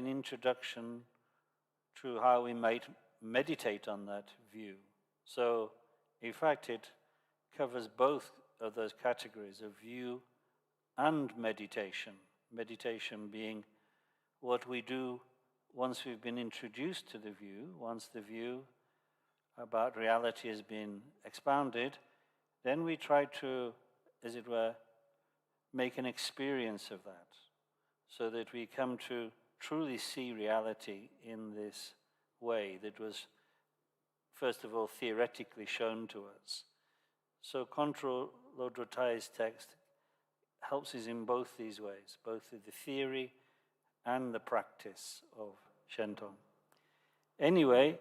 an introduction to how we might meditate on that view. So, in fact, it covers both of those categories of view and meditation. Meditation being what we do once we've been introduced to the view, once the view about reality has been expounded, then we try to, as it were, make an experience of that, so that we come to truly see reality in this way that was, first of all, theoretically shown to us. So Contra Lodro Thaye's text helps us in both these ways, both the theory and the practice of Shentong. Anyway,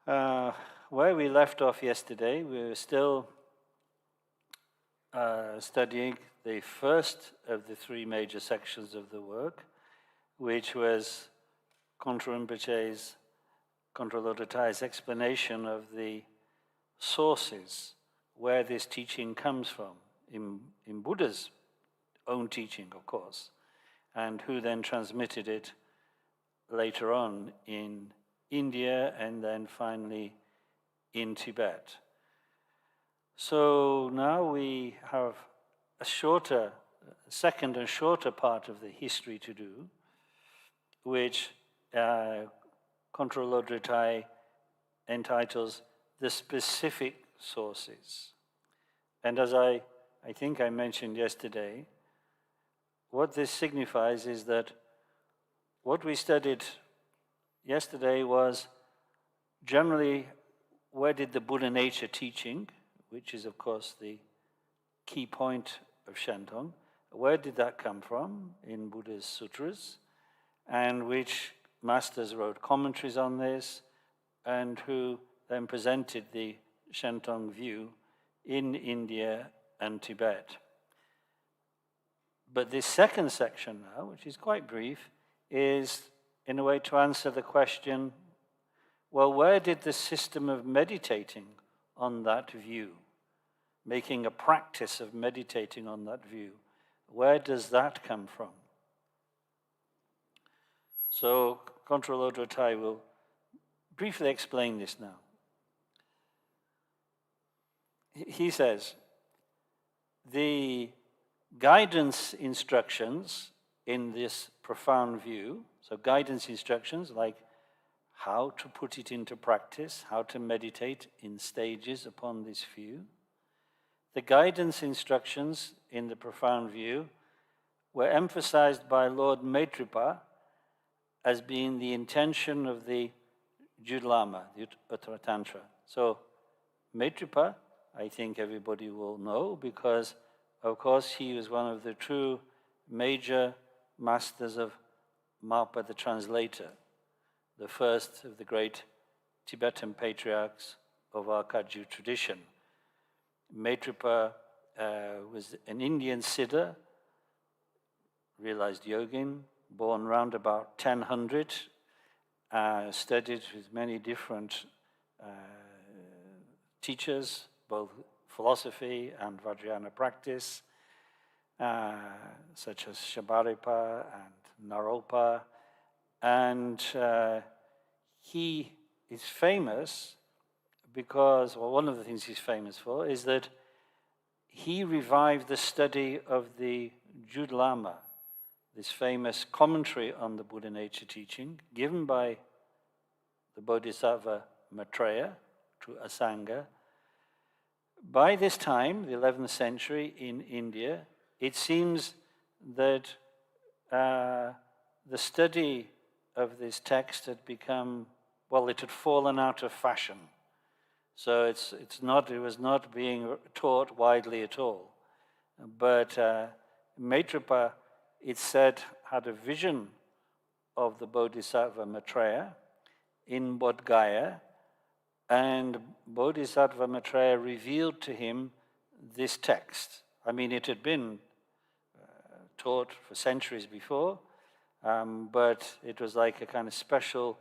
where we left off yesterday, we were still studying the first of the three major sections of the work, which was Contra Lodro Thaye's explanation of the sources where this teaching comes from, in Buddha's own teaching, of course, and who then transmitted it later on in India and then finally in Tibet. So now we have a second and shorter part of the history to do, which Contra Lodro Thaye entitles The Specific Sources. And as I think I mentioned yesterday, what this signifies is that what we studied yesterday was generally where did the Buddha nature teaching, which is of course the key point of Shentong, where did that come from in Buddha's sutras, and which masters wrote commentaries on this, and who then presented the Shentong view in India and Tibet. But this second section now, which is quite brief, is in a way to answer the question, well, where did the system of meditating on that view, making a practice of meditating on that view, where does that come from? So Contra Lodro Thaye will briefly explain this now. He says, the guidance instructions in this profound view, so guidance instructions like how to put it into practice, how to meditate in stages upon this view. The guidance instructions in the profound view were emphasized by Lord Maitripa as being the intention of the Jude Lama, the Uttara Tantra. So Maitripa, I think everybody will know, because of course he was one of the true major masters of Marpa the translator, the first of the great Tibetan patriarchs of our Kagyu tradition. Maitripa was an Indian Siddha, realized yogin, born round about 1000, studied with many different teachers, both philosophy and Vajrayana practice, such as Shabaripa and Naropa. And he is famous because, well, one of the things he's famous for is that he revived the study of the Jude Lama, this famous commentary on the Buddha nature teaching, given by the Bodhisattva Maitreya to Asanga. By this time, the 11th century in India, it seems that the study of this text had become, well, it had fallen out of fashion. So it was not being taught widely at all. But Maitripa, it said, had a vision of the Bodhisattva Maitreya in Bodh Gaya, and Bodhisattva Maitreya revealed to him this text. I mean, it had been taught for centuries before, but it was like a kind of special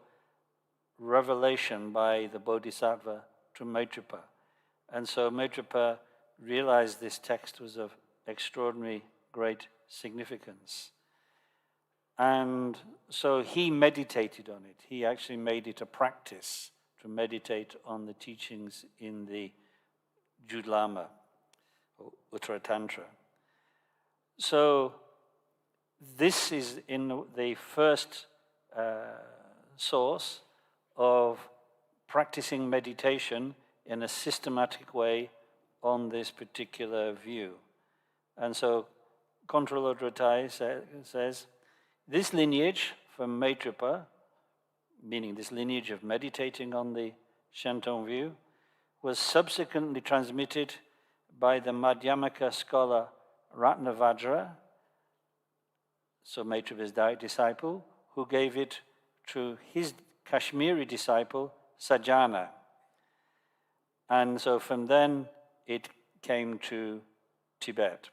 revelation by the Bodhisattva to Maitripa. And so Maitripa realized this text was of extraordinary great significance. And so he meditated on it. He actually made it a practice to meditate on the teachings in the Jude Lama, or Uttara Tantra. So this is in the first source of practicing meditation in a systematic way on this particular view. And so Control Uttara Thaye says, this lineage from Maitrapa, meaning this lineage of meditating on the Shentong view, was subsequently transmitted by the Madhyamaka scholar Ratnavajra, so Maitrapa's direct disciple, who gave it to his Kashmiri disciple, Sajjana. And so from then it came to Tibet.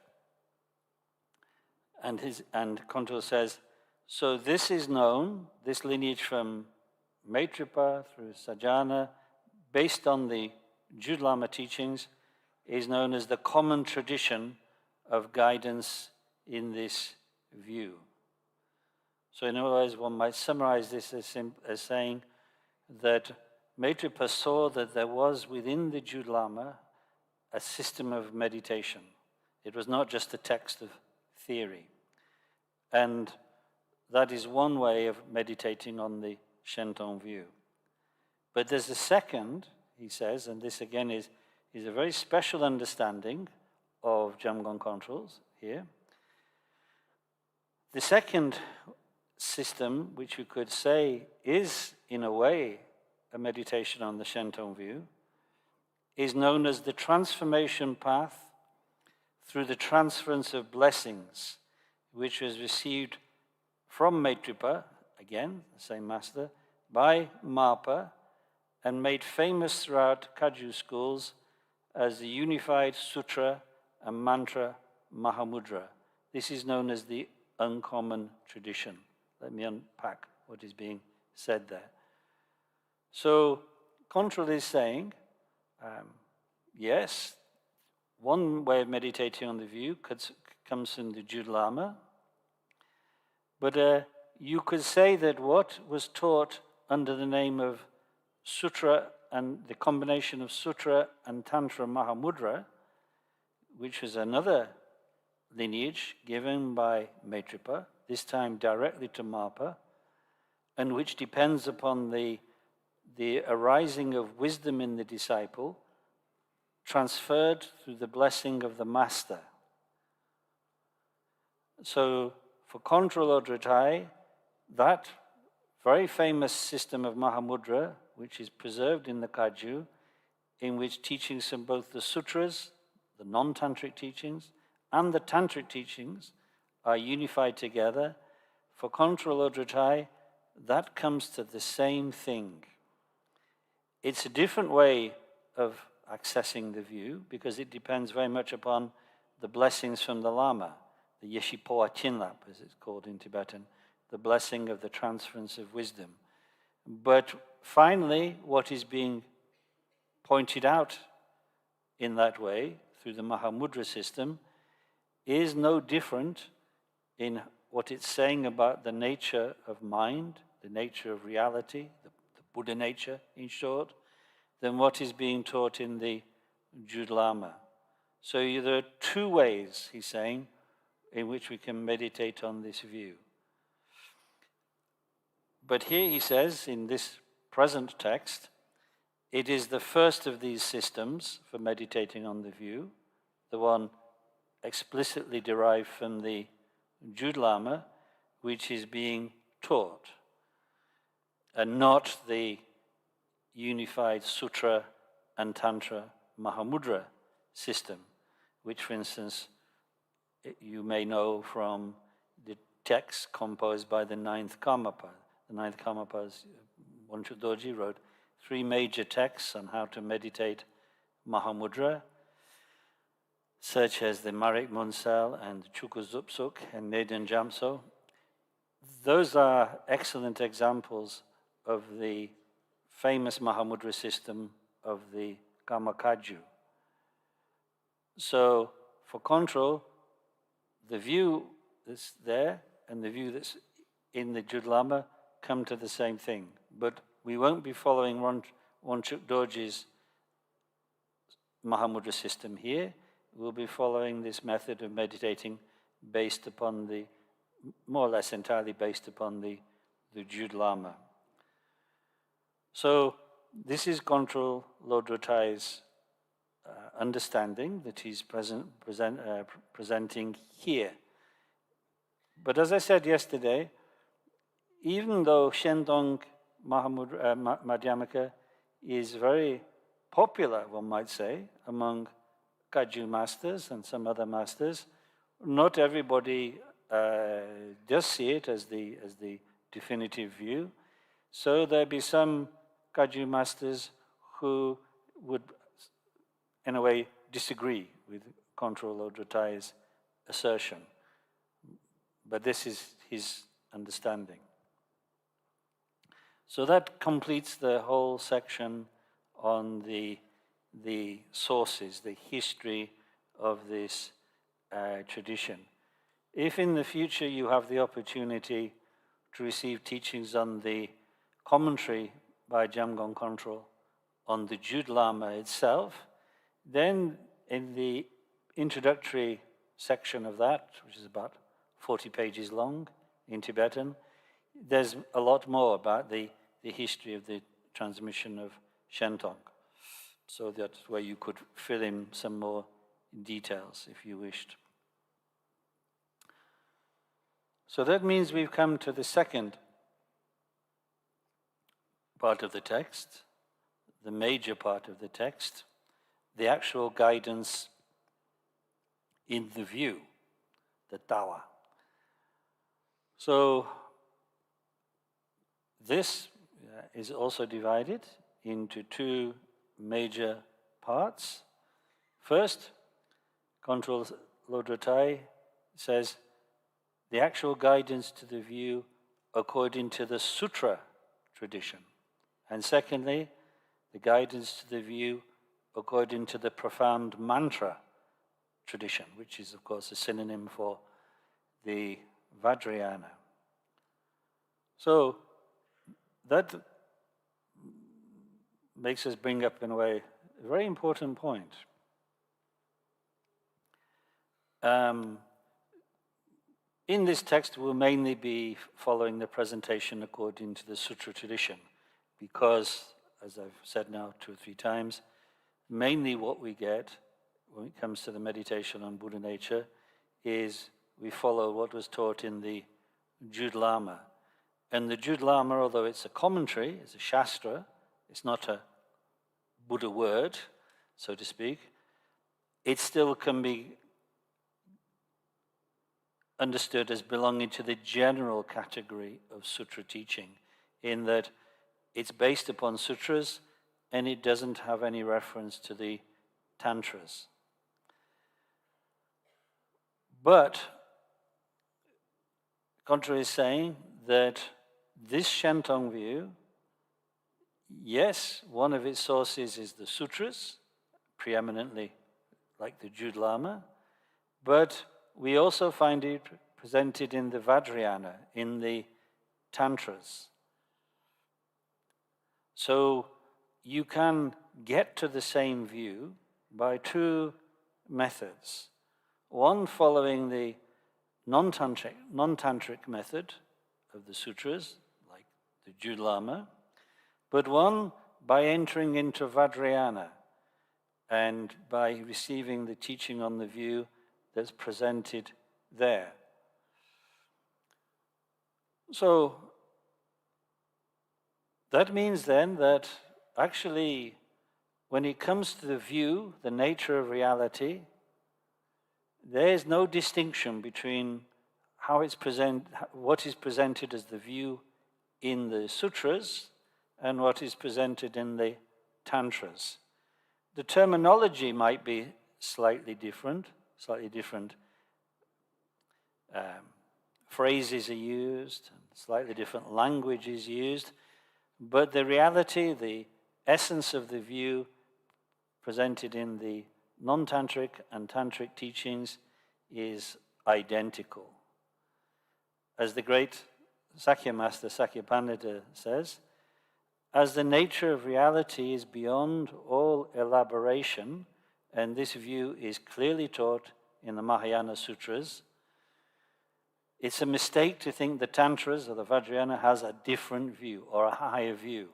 And Kontul says, so this is known, this lineage from Maitrapa through Sajjana, based on the Jude Lama teachings, is known as the common tradition of guidance in this view. So in other words, one might summarize this as saying that Maitrapa saw that there was within the Jude Lama a system of meditation. It was not just a text of theory. And that is one way of meditating on the Shentong view. But there's a second, he says, and this again is a very special understanding of Jamgon controls here. The second system, which you could say is, in a way, a meditation on the Shentong view, is known as the transformation path through the transference of blessings, which was received from Maitrapa, again, the same master, by Marpa, and made famous throughout Kagyu schools as the unified sutra and mantra Mahamudra. This is known as the uncommon tradition. Let me unpack what is being said there. So, Control is saying, yes, one way of meditating on the view comes from the Jude Lama, but you could say that what was taught under the name of Sutra and the combination of Sutra and Tantra Mahamudra, which was another lineage given by Maitrapa, this time directly to Marpa, and which depends upon the arising of wisdom in the disciple, transferred through the blessing of the master. So, for Control Uttara Thaye, that very famous system of Mahamudra, which is preserved in the Kagyu, in which teachings from both the sutras, the non-tantric teachings, and the tantric teachings are unified together, for Control Uttara Thaye, that comes to the same thing. It's a different way of accessing the view because it depends very much upon the blessings from the Lama, the Yeshipoa Chinlap, as it's called in Tibetan, the blessing of the transference of wisdom. But finally, what is being pointed out in that way, through the Mahamudra system, is no different in what it's saying about the nature of mind, the nature of reality, the Buddha nature, in short, than what is being taught in the Jude Lama. So there are two ways, he's saying, in which we can meditate on this view. But here he says, in this present text, it is the first of these systems for meditating on the view, the one explicitly derived from the Jude Lama, which is being taught, and not the unified Sutra and Tantra Mahamudra system, which, for instance, you may know from the texts composed by the ninth Karmapa. The ninth Karmapa, Wanchu Dorji, wrote 3 major texts on how to meditate Mahamudra, such as the Marik Munsal and Chukuzupsuk and Neden Jamso. Those are excellent examples of the famous Mahamudra system of the Kamakaju. So, for Control, the view that's there and the view that's in the Jude Lama come to the same thing. But we won't be following Wangchuk Dorji's Mahamudra system here. We'll be following this method of meditating based upon the, more or less entirely based upon the Jude Lama. So this is Control Lodro Thay's understanding that he's presenting here. But as I said yesterday, even though Shentong Madhyamaka is very popular, one might say, among Kagyu masters and some other masters, not everybody does see it as the definitive view. So there'll be some Kagyu masters who would, in a way, disagree with Control Lodro Thay's assertion. But this is his understanding. So that completes the whole section on the sources, the history of this tradition. If in the future you have the opportunity to receive teachings on the commentary by Jamgon Kongtrul on the Jude Lama itself, then in the introductory section of that, which is about 40 pages long in Tibetan, there's a lot more about the history of the transmission of Shentong. So that's where you could fill in some more details if you wished. So that means we've come to the second part of the text, the major part of the text, the actual guidance in the view, the Tawa. So this is also divided into two major parts. First, Control Lodro Thaye says the actual guidance to the view according to the sutra tradition. And secondly, the guidance to the view according to the profound mantra tradition, which is, of course, a synonym for the Vajrayana. So that makes us bring up, in a way, a very important point. In this text, we'll mainly be following the presentation according to the sutra tradition, because, as I've said now 2 or 3 times, mainly what we get when it comes to the meditation on Buddha nature is we follow what was taught in the Jude Lama. And the Jude Lama, although it's a commentary, it's a shastra, it's not a Buddha word, so to speak, it still can be understood as belonging to the general category of sutra teaching, in that it's based upon sutras and it doesn't have any reference to the tantras. But Contra is saying that this Shentong view, yes, one of its sources is the sutras, preeminently like the Jude Lama, but we also find it presented in the Vajrayana, in the tantras. So you can get to the same view by 2 methods. One following the non-tantric method of the sutras, like the Jude Lama, but one by entering into Vajrayana and by receiving the teaching on the view that's presented there. So that means then that actually when it comes to the view, the nature of reality, there is no distinction between what is presented as the view in the sutras and what is presented in the tantras. The terminology might be slightly different phrases are used, slightly different language is used, but the reality, the essence of the view presented in the non-tantric and tantric teachings is identical. As the great Sakya Master Sakyapandita says, as the nature of reality is beyond all elaboration, and this view is clearly taught in the Mahayana Sutras, it's a mistake to think the Tantras or the Vajrayana has a different view or a higher view.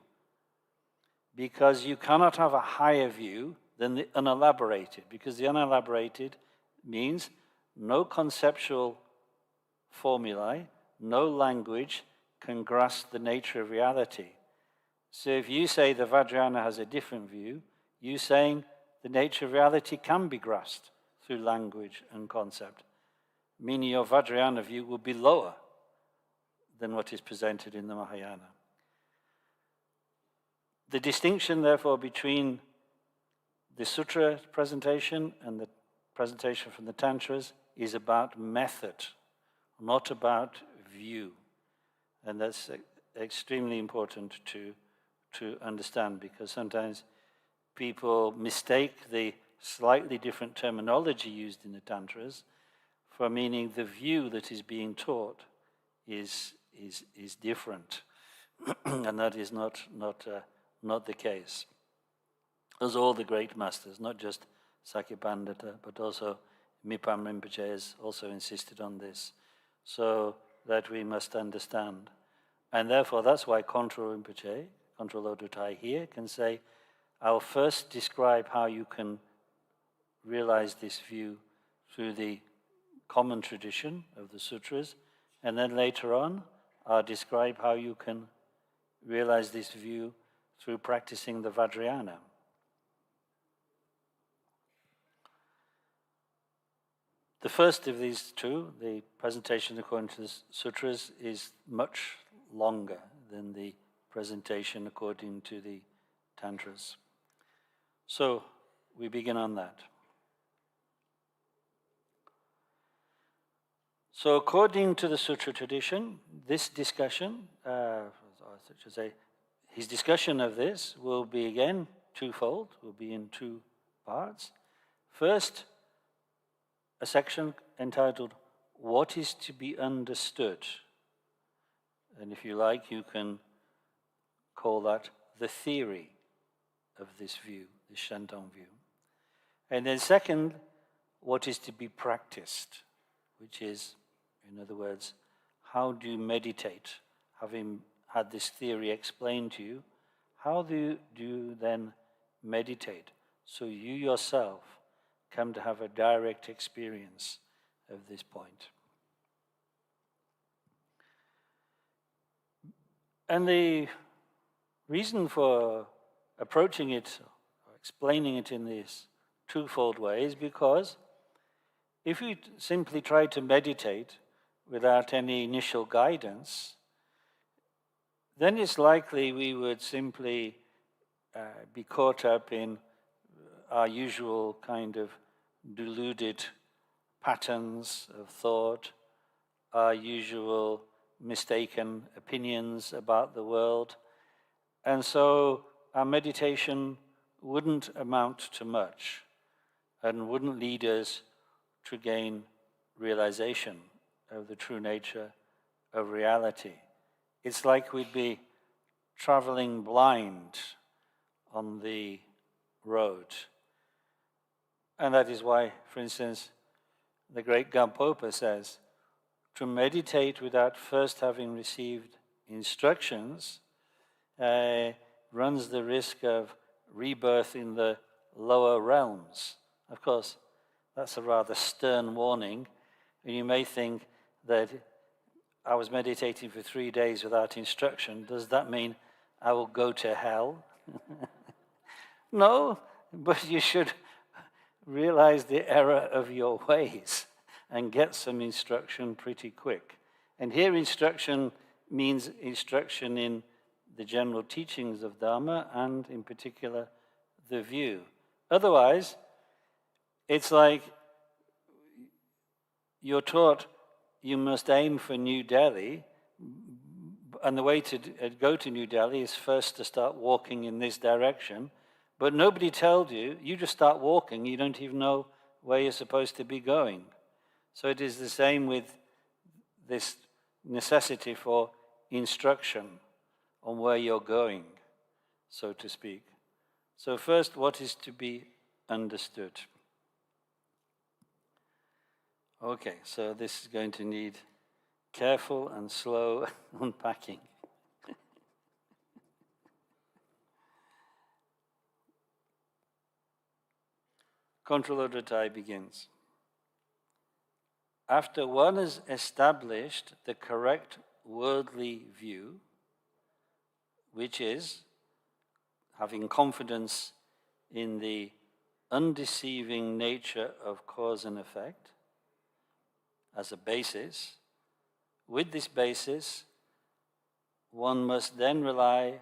Because you cannot have a higher view than the unelaborated, because the unelaborated means no conceptual formulae, no language can grasp the nature of reality. So if you say the Vajrayana has a different view, you're saying the nature of reality can be grasped through language and concept, meaning your Vajrayana view will be lower than what is presented in the Mahayana. The distinction, therefore, between the sutra presentation and the presentation from the Tantras is about method, not about view. And that's extremely important to understand, because sometimes people mistake the slightly different terminology used in the Tantras for meaning the view that is being taught is different. And that is not the case. As all the great masters, not just Sakyapandita, but also Mipam Rinpoche has also insisted on this, so that we must understand. And therefore, that's why Control Rinpoche, Control Lodro Thai here, can say, I'll first describe how you can realize this view through the common tradition of the sutras, and then later on, I'll describe how you can realize this view through practicing the Vajrayana. The first of these two, the presentation according to the sutras, is much longer than the presentation according to the Tantras. So, we begin on that. So, according to the sutra tradition, this discussion, his discussion of this will be again twofold, will be in two parts. First, a section entitled, What is to be Understood? And if you like, you can call that the theory of this view, the Shentong view. And then second, what is to be practiced, which is, in other words, how do you meditate? Having had this theory explained to you, how do you then meditate so you yourself come to have a direct experience of this point? And the reason for approaching it, or explaining it in this twofold way, is because if you simply try to meditate without any initial guidance, then it's likely we would simply be caught up in our usual kind of deluded patterns of thought, our usual mistaken opinions about the world. And so our meditation wouldn't amount to much and wouldn't lead us to gain realization of the true nature of reality. It's like we'd be traveling blind on the road. And that is why, for instance, the great Gampopa says, to meditate without first having received instructions runs the risk of rebirth in the lower realms. Of course, that's a rather stern warning. And you may think that I was meditating for 3 days without instruction. Does that mean I will go to hell? No, but you should realize the error of your ways and get some instruction pretty quick. And here instruction means instruction in the general teachings of Dharma and in particular the view. Otherwise, it's like you're taught you must aim for New Delhi, and the way to go to New Delhi is first to start walking in this direction, but nobody told you, you just start walking, you don't even know where you're supposed to be going. So it is the same with this necessity for instruction on where you're going, so to speak. So first, what is to be understood? Okay, so this is going to need careful and slow unpacking. Controller Thai begins. After one has established the correct worldly view, which is having confidence in the undeceiving nature of cause and effect as a basis, with this basis, one must then rely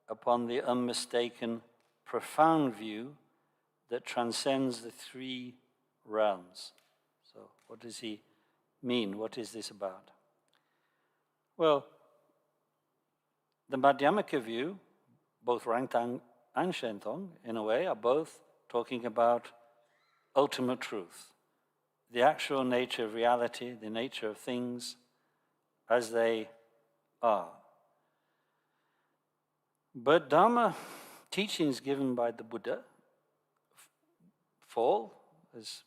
upon the unmistaken profound view that transcends the three realms. So what does he mean? What is this about? Well, the Madhyamaka view, both Rangtang and Shentong, in a way, are both talking about ultimate truth, the actual nature of reality, the nature of things as they are. But Dharma teachings given by the Buddha fall, as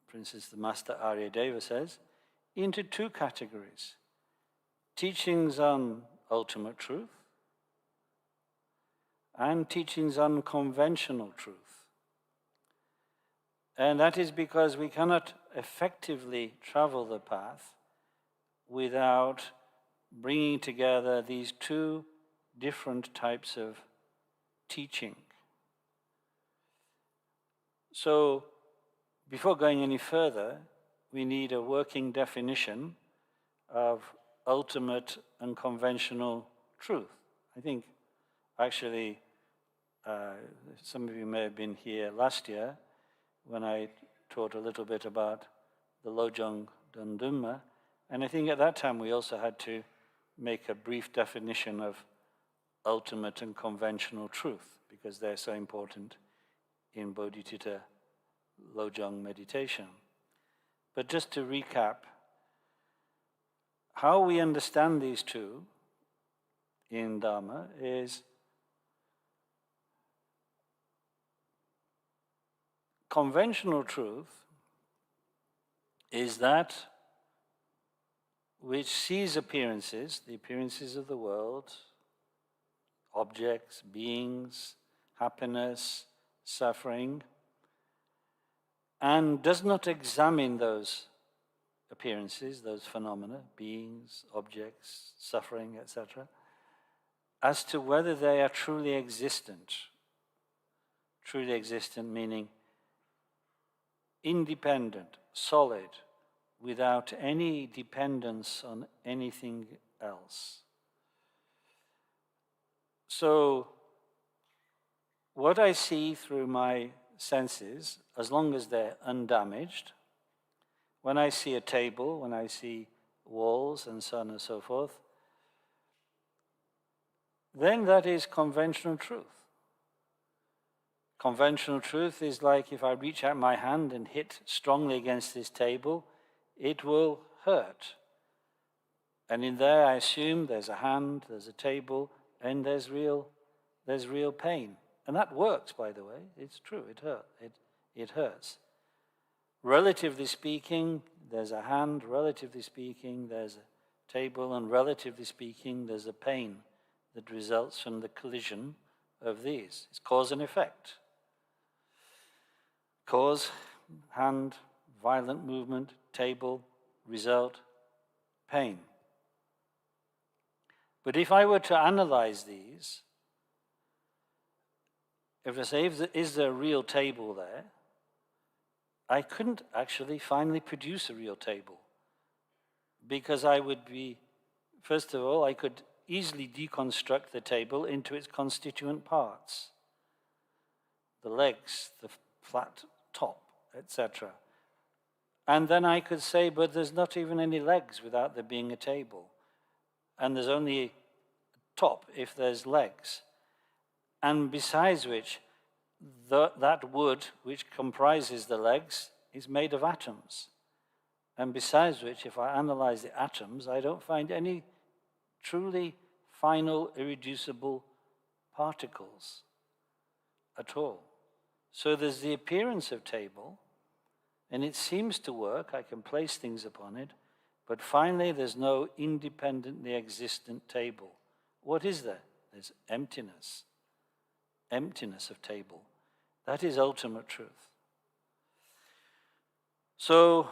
for instance the Master Aryadeva says, into two categories. Teachings on ultimate truth and teachings on conventional truth. And that is because we cannot effectively travel the path without bringing together these two different types of teaching. So, before going any further, we need a working definition of ultimate and conventional truth. I think, actually, some of you may have been here last year when I taught a little bit about the Lojong Dundunma, and I think at that time we also had to make a brief definition of ultimate and conventional truth, because they're so important in Bodhicitta Lojong meditation. But just to recap, how we understand these two in Dharma is conventional truth is that which sees appearances, the appearances of the world, objects, beings, happiness, suffering, and does not examine those appearances, those phenomena, beings, objects, suffering, etc., as to whether they are truly existent. Truly existent meaning independent, solid, without any dependence on anything else. So, what I see through my senses, as long as they're undamaged, when I see a table, when I see walls and so on and so forth, then that is conventional truth. Conventional truth is like if I reach out my hand and hit strongly against this table, it will hurt. And in there I assume there's a hand, there's a table, and there's real pain. And that works, by the way. It's true, it hurts. Relatively speaking, there's a hand, relatively speaking, there's a table, and relatively speaking, there's a pain that results from the collision of these. It's cause and effect. Cause, hand, violent movement, table, result, pain. But if I were to analyze these, if I say, is there a real table there? I couldn't actually finally produce a real table, because I would be, first of all, I could easily deconstruct the table into its constituent parts. The legs, the flat top, etc. And then I could say, but there's not even any legs without there being a table. And there's only a top if there's legs. And besides which, that wood which comprises the legs is made of atoms. And besides which, if I analyze the atoms, I don't find any truly final, irreducible particles at all. So there's the appearance of table, and it seems to work. I can place things upon it, but finally there's no independently existent table. What is there? There's emptiness. Emptiness of table. That is ultimate truth. So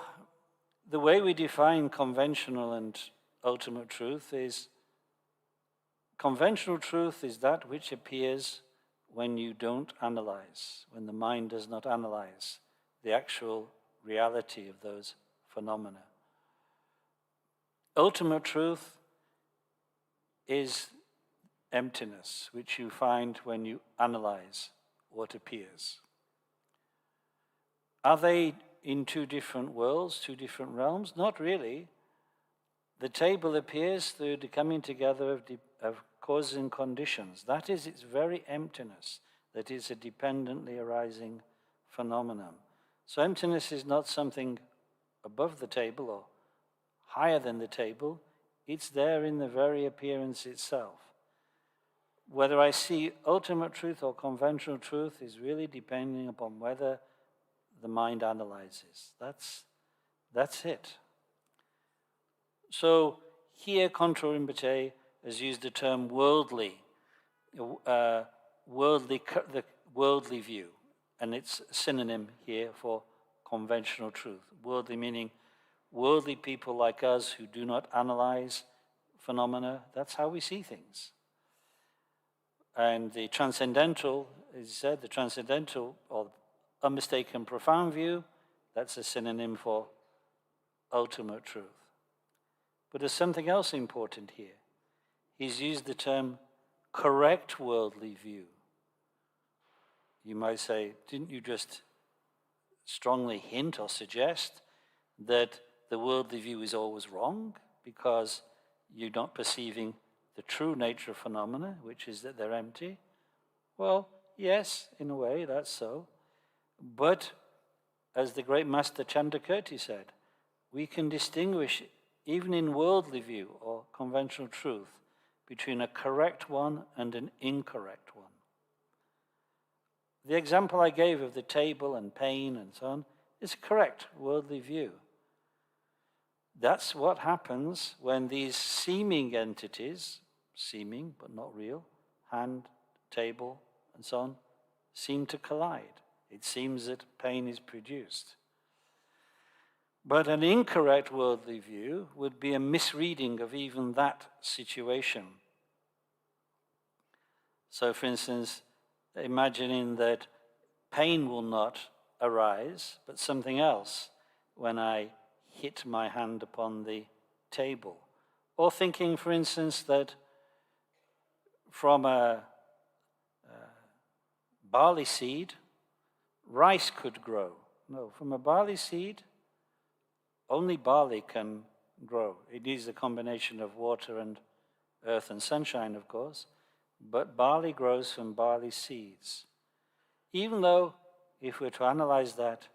the way we define conventional and ultimate truth is, conventional truth is that which appears when you don't analyze, when the mind does not analyze the actual reality of those phenomena. Ultimate truth is emptiness, which you find when you analyze what appears. Are they in two different worlds, two different realms? Not really. The table appears through the coming together of causes and conditions. That is its very emptiness, that is a dependently arising phenomenon. So emptiness is not something above the table or higher than the table. It's there in the very appearance itself. Whether I see ultimate truth or conventional truth is really depending upon whether the mind analyzes. That's it. So here, Control Rinpoche has used the term worldly, the worldly view, and it's a synonym here for conventional truth. Worldly meaning worldly people like us who do not analyze phenomena. That's how we see things. And the transcendental, as he said, the transcendental or unmistaken profound view, that's a synonym for ultimate truth. But there's something else important here. He's used the term correct worldly view. You might say, didn't you just strongly hint or suggest that the worldly view is always wrong because you're not perceiving the true nature of phenomena, which is that they're empty? Well, yes, in a way, that's so. But, as the great Master Chandrakirti said, we can distinguish, even in worldly view or conventional truth, between a correct one and an incorrect one. The example I gave of the table and pain and so on is a correct worldly view. That's what happens when these seeming entities, seeming but not real, hand, table, and so on, seem to collide. It seems that pain is produced. But an incorrect worldly view would be a misreading of even that situation. So, for instance, imagining that pain will not arise, but something else when I hit my hand upon the table. Or thinking, for instance, that from a barley seed, rice could grow. No, from a barley seed, only barley can grow. It needs a combination of water and earth and sunshine, of course, but barley grows from barley seeds. Even though, if we were to analyze that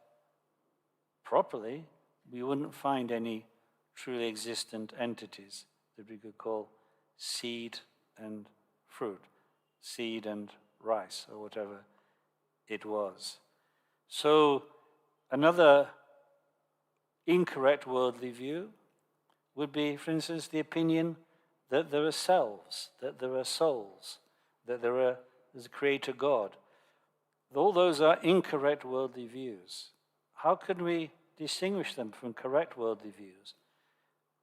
properly, we wouldn't find any truly existent entities that we could call seed and fruit, seed and rice, or whatever it was. So another incorrect worldly view would be, for instance, the opinion that there are selves, that there are souls, that there's a creator God. All those are incorrect worldly views. How can we distinguish them from correct worldly views?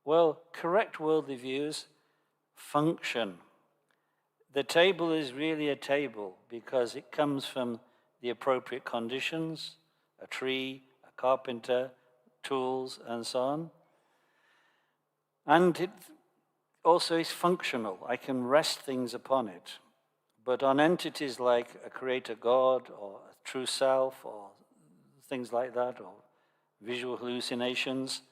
Well, correct worldly views function. The table is really a table because it comes from the appropriate conditions, a tree, a carpenter, tools, and so on. And it also is functional. I can rest things upon it. But on entities like a creator God or a true self or things like that, or visual hallucinations,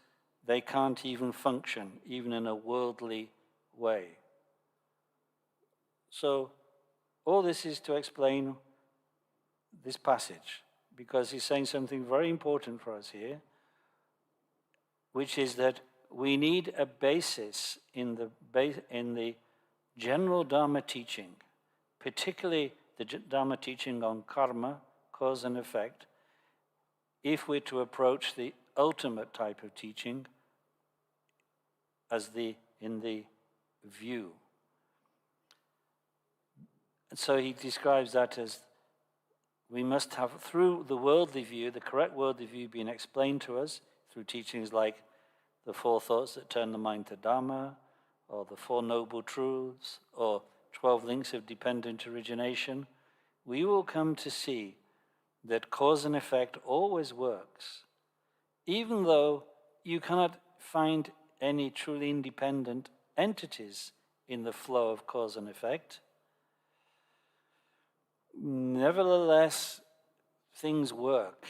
they can't even function, even in a worldly way. So all this is to explain this passage, because he's saying something very important for us here, which is that we need a basis in the general Dharma teaching, particularly the Dharma teaching on karma, cause and effect, if we're to approach the ultimate type of teaching as in the view. And so he describes that as we must have, through the worldly view, the correct worldly view being explained to us through teachings like the 4 thoughts that turn the mind to Dharma, or the 4 noble truths, or 12 links of dependent origination, we will come to see that cause and effect always works, even though you cannot find any truly independent entities in the flow of cause and effect. Nevertheless, things work.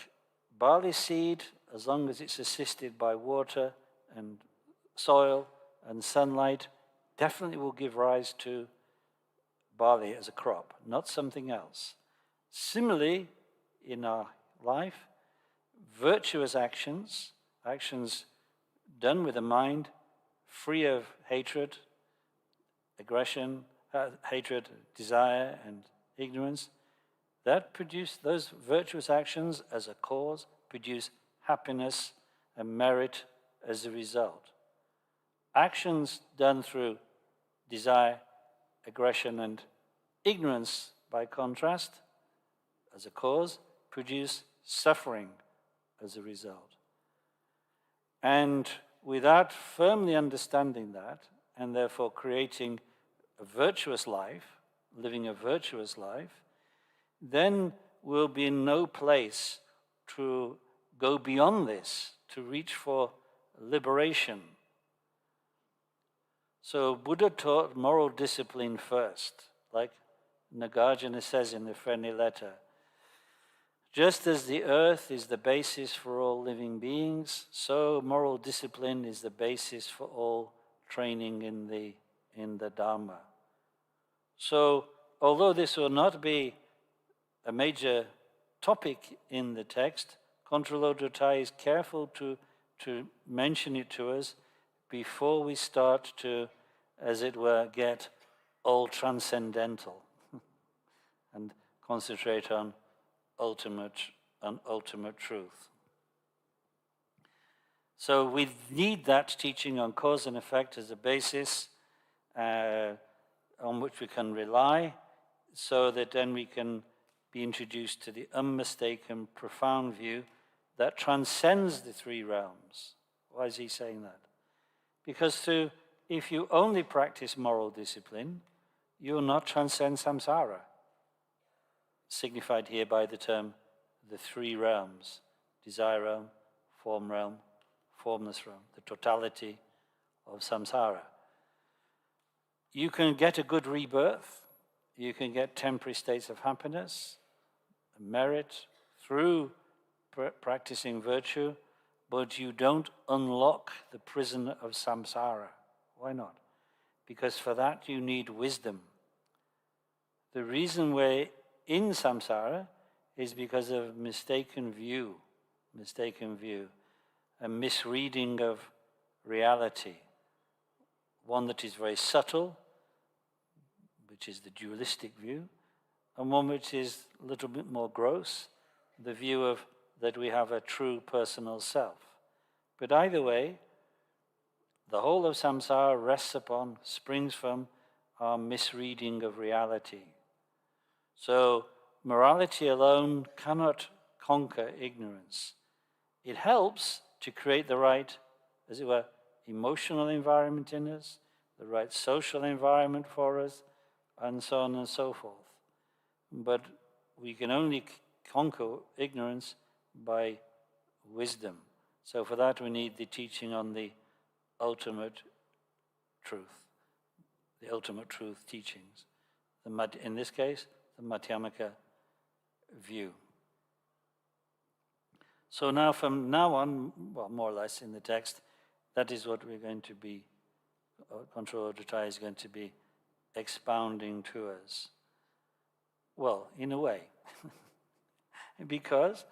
Barley seed, as long as it's assisted by water and soil and sunlight, definitely will give rise to barley as a crop, not something else. Similarly, in our life, virtuous actions, actions done with a mind free of hatred, aggression, hatred, desire, and ignorance, that produce, those virtuous actions as a cause produce happiness and merit as a result. Actions done through desire, aggression, and ignorance, by contrast, as a cause, produce suffering as a result. And without firmly understanding that, and therefore creating a virtuous life, living a virtuous life, then we'll be in no place to go beyond this, to reach for liberation. So Buddha taught moral discipline first, like Nagarjuna says in the friendly letter. Just as the earth is the basis for all living beings, so moral discipline is the basis for all training in the Dharma. So, although this will not be a major topic in the text, Contra Lodro Thaye is careful to mention it to us before we start to, as it were, get all transcendental and concentrate on ultimate truth. So we need that teaching on cause and effect as a basis on which we can rely, so that then we can be introduced to the unmistaken, profound view that transcends the 3 realms. Why is he saying that? Because if you only practice moral discipline, you will not transcend samsara, signified here by the term the 3 realms: desire realm, formless realm, the totality of samsara. You can get a good rebirth, you can get temporary states of happiness, merit, through practicing virtue, but you don't unlock the prison of samsara. Why not? Because for that you need wisdom. The reason we're in samsara is because of mistaken view, a misreading of reality, one that is very subtle, which is the dualistic view, and one which is a little bit more gross, the view of that we have a true personal self. But either way, the whole of samsara rests upon, springs from our misreading of reality. So morality alone cannot conquer ignorance. It helps to create the right, as it were, emotional environment in us, the right social environment for us, and so on and so forth. But we can only conquer ignorance by wisdom. So for that we need the teaching on the ultimate truth teachings. In this case, the Madhyamaka view. So now from now on, well, more or less in the text, that is what we're going to be, Contra Lodro Thaye is going to be expounding to us. Well, in a way. Because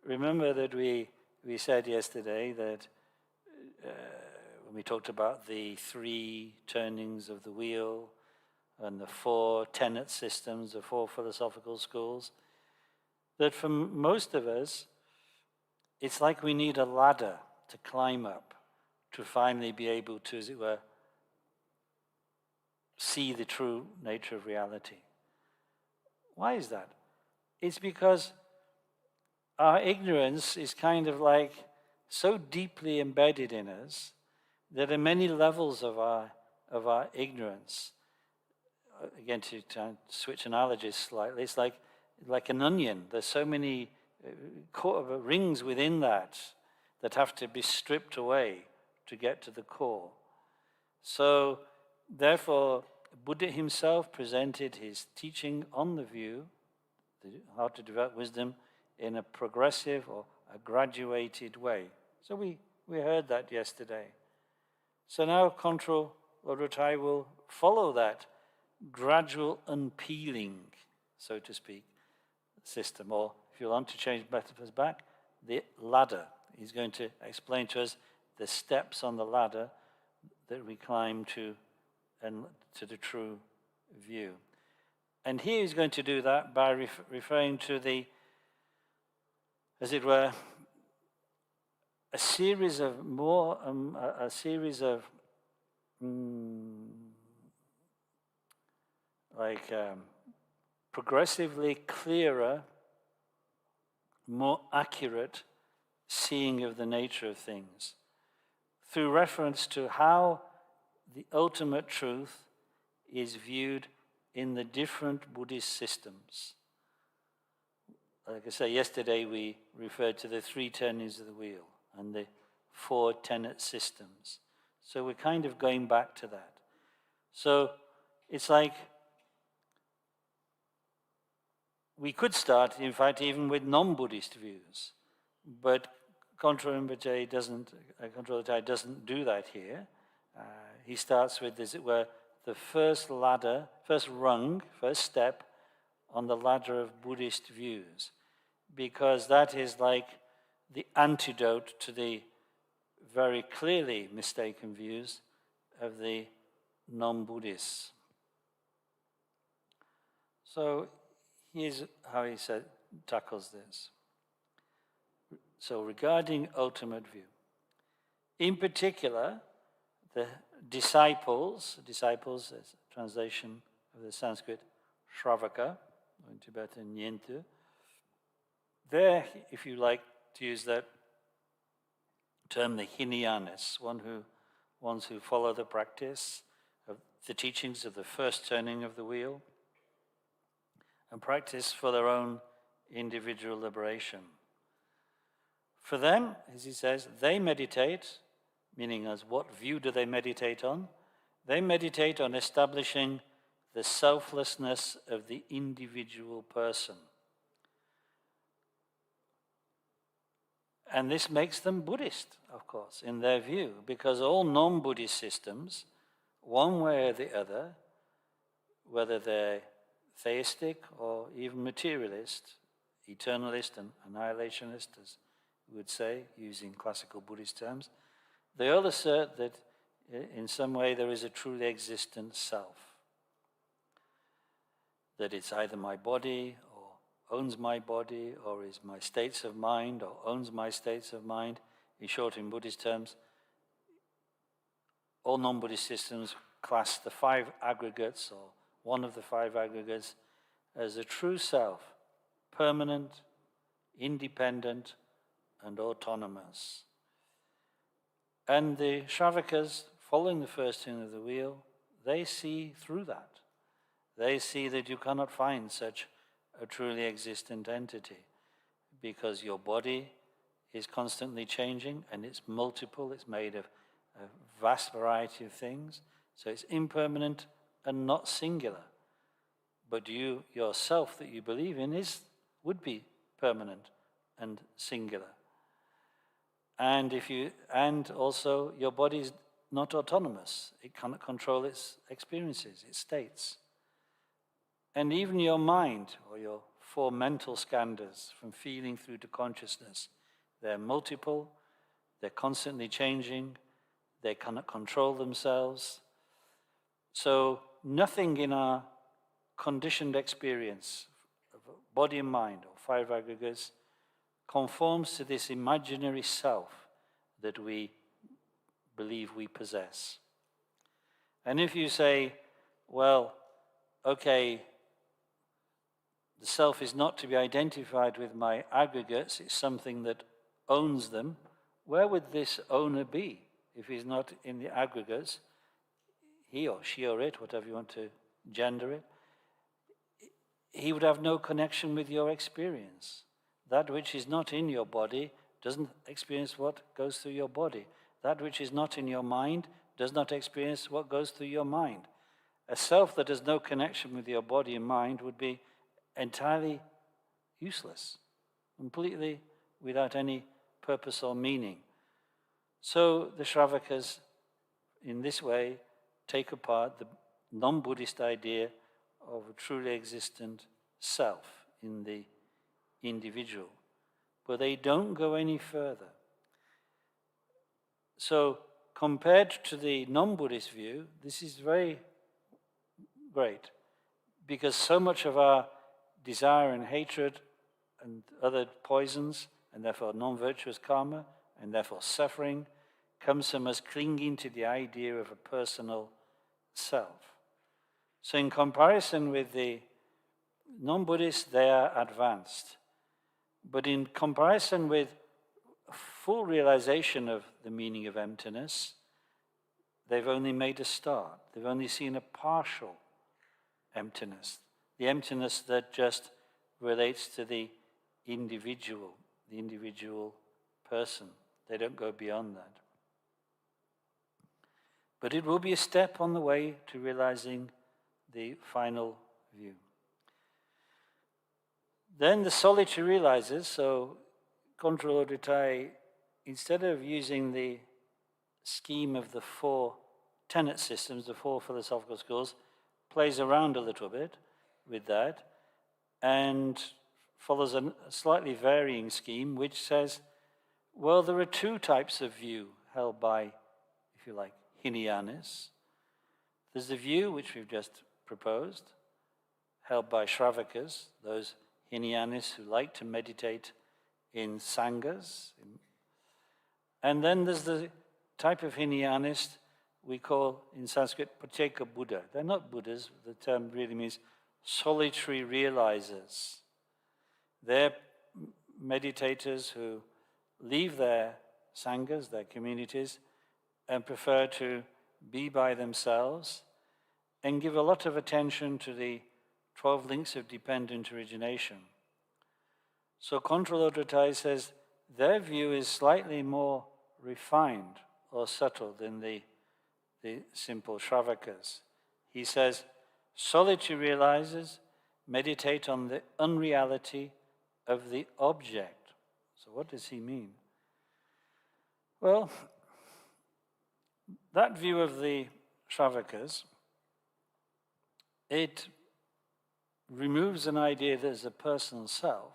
remember that we said yesterday that we talked about the 3 turnings of the wheel and the 4 tenet systems, the 4 philosophical schools, that for most of us, it's like we need a ladder to climb up to finally be able to, as it were, see the true nature of reality. Why is that? It's because our ignorance is kind of like so deeply embedded in us that there are many levels of our ignorance. Again, to switch analogies slightly, it's like an onion. There's so many rings within that have to be stripped away to get to the core. So, therefore, Buddha himself presented his teaching on the view, how to develop wisdom, in a progressive or a graduated way. So we heard that yesterday. So now Control Lord Ratai will follow that gradual unpeeling, so to speak, system, or if you want to change metaphors back, the ladder. He's going to explain to us the steps on the ladder that we climb to the true view. And here he's going to do that by referring to the, as it were, a series of progressively clearer, more accurate seeing of the nature of things, through reference to how the ultimate truth is viewed in the different Buddhist systems. Like I say, yesterday we referred to the 3 turnings of the wheel and the 4 tenet systems. So we're kind of going back to that. So it's like we could start, in fact, even with non-Buddhist views, but Control Lama Jampa doesn't do that here. He starts with, as it were, the first ladder, first rung, first step on the ladder of Buddhist views, because that is like the antidote to the very clearly mistaken views of the non-Buddhists. So here's how he tackles this. So regarding ultimate view, in particular, the disciples is a translation of the Sanskrit Shravaka, or in Tibetan Nyentu. There, if you like to use that term, the Hinayanists, ones who follow the practice of the teachings of the first turning of the wheel and practice for their own individual liberation. For them, as he says, they meditate, meaning as what view do they meditate on? They meditate on establishing the selflessness of the individual person. And this makes them Buddhist, of course, in their view, because all non-Buddhist systems, one way or the other, whether they're theistic or even materialist, eternalist and annihilationist, as we would say, using classical Buddhist terms, they all assert that in some way there is a truly existent self. That it's either my body or owns my body, or is my states of mind or owns my states of mind. In short, in Buddhist terms, all non-Buddhist systems class the 5 aggregates, or one of the 5 aggregates, as a true self, permanent, independent, and autonomous. And the Shravakas, following the first turn of the wheel, they see through that. They see that you cannot find such a truly existent entity, because your body is constantly changing and it's multiple, it's made of a vast variety of things, so it's impermanent and not singular. But you, yourself that you believe in, would be permanent and singular. And also your body is not autonomous. It cannot control its experiences, its states. And even your mind, or your 4 mental skandhas, from feeling through to consciousness, they're multiple, they're constantly changing, they cannot control themselves. So nothing in our conditioned experience of body and mind, or five aggregates, conforms to this imaginary self that we believe we possess. And if you say, well, okay, the self is not to be identified with my aggregates, it's something that owns them, where would this owner be if he's not in the aggregates? He or she or it, whatever you want to gender it, he would have no connection with your experience. That which is not in your body doesn't experience what goes through your body. That which is not in your mind does not experience what goes through your mind. A self that has no connection with your body and mind would be entirely useless, completely without any purpose or meaning. So the Shravakas, in this way, take apart the non-Buddhist idea of a truly existent self in the individual. But they don't go any further. So compared to the non-Buddhist view, this is very great, because so much of our desire and hatred and other poisons, and therefore non-virtuous karma, and therefore suffering, comes from us clinging to the idea of a personal self. So in comparison with the non-Buddhists, they are advanced. But in comparison with full realization of the meaning of emptiness, they've only made a start. They've only seen a partial emptiness, the emptiness that just relates to the individual person. They don't go beyond that. But it will be a step on the way to realizing the final view. Then the solitary realizes, so Control Thaye, instead of using the scheme of the four tenet systems, the four philosophical schools, plays around a little bit with that and follows a slightly varying scheme which says, well, there are two types of view held by, if you like, Hinayanis. There's the view which we've just proposed, held by Shravakas, those Hinayanis who like to meditate in sanghas. And then there's the type of Hinayanist we call in Sanskrit Pacceka Buddha. They're not Buddhas, the term really means solitary realizers. They're meditators who leave their sanghas, their communities, and prefer to be by themselves and give a lot of attention to the 12 links of dependent origination. So Control Thaye says their view is slightly more refined or subtle than the simple Shravakas. He says, solitary realizers meditate on the unreality of the object. So what does he mean? Well, that view of the Shravakas, it removes an idea that there's a personal self,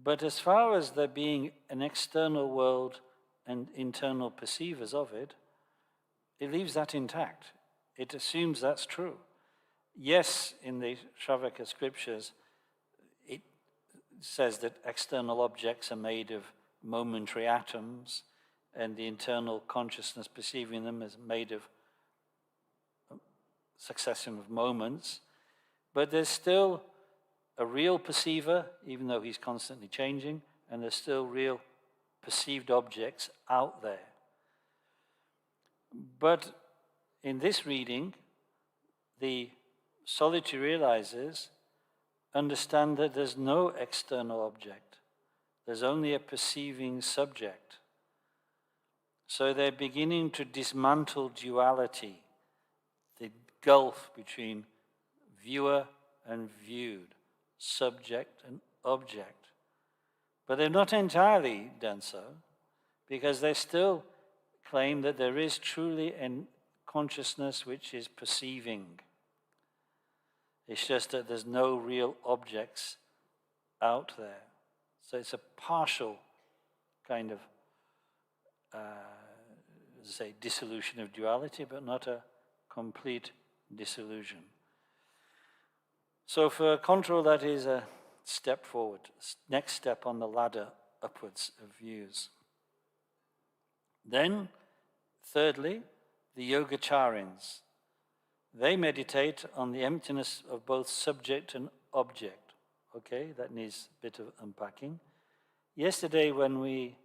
but as far as there being an external world and internal perceivers of it, it leaves that intact. It assumes that's true. Yes, in the Shravaka scriptures, it says that external objects are made of momentary atoms, and the internal consciousness perceiving them is made of a succession of moments. But there's still a real perceiver, even though he's constantly changing, and there's still real perceived objects out there. But in this reading, the solitary realizers understand that there's no external object. There's only a perceiving subject. So they're beginning to dismantle duality, the gulf between viewer and viewed, subject and object. But they've not entirely done so, because they still claim that there is truly a consciousness which is perceiving. It's just that there's no real objects out there. So it's a partial kind of as I say, dissolution of duality, but not a complete dissolution. So for control, that is a step forward, next step on the ladder upwards of views. Then, thirdly, the Yogacharins. They meditate on the emptiness of both subject and object. Okay, that needs a bit of unpacking. Yesterday, when we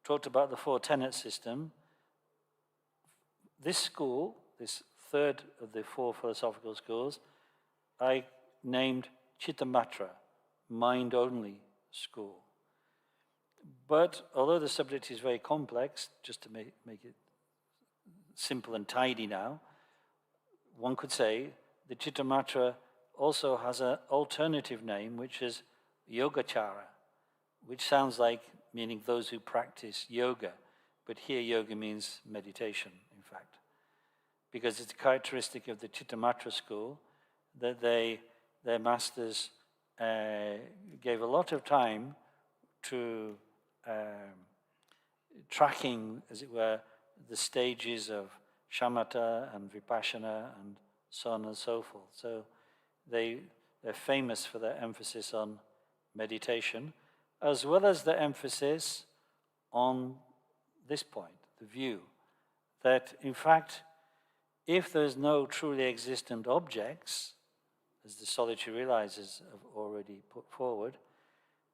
talked about the four tenet system, this school, this third of the four philosophical schools, I named Chittamatra, mind-only school. But although the subject is very complex, just to make it simple and tidy now, one could say the Chittamatra also has an alternative name, which is Yogachara, which sounds like meaning those who practice yoga. But here yoga means meditation, in fact. Because it's a characteristic of the Chittamatra school that their masters gave a lot of time to tracking, as it were, the stages of shamatha and vipassana and so on and so forth. So they're famous for their emphasis on meditation, as well as the emphasis on this point, the view, that in fact, if there's no truly existent objects, as the solitary realizers have already put forward,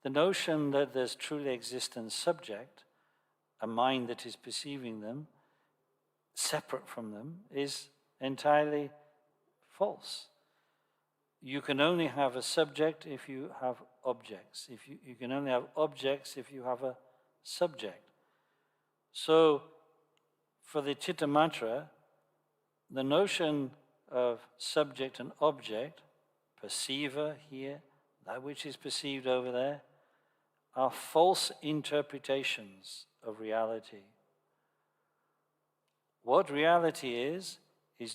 the notion that there's truly existent subject, a mind that is perceiving them, separate from them, is entirely false. You can only have a subject if you have objects. You can only have objects if you have a subject. So, for the Chittamatra, the notion of subject and object, perceiver here, that which is perceived over there, are false interpretations of reality. What reality is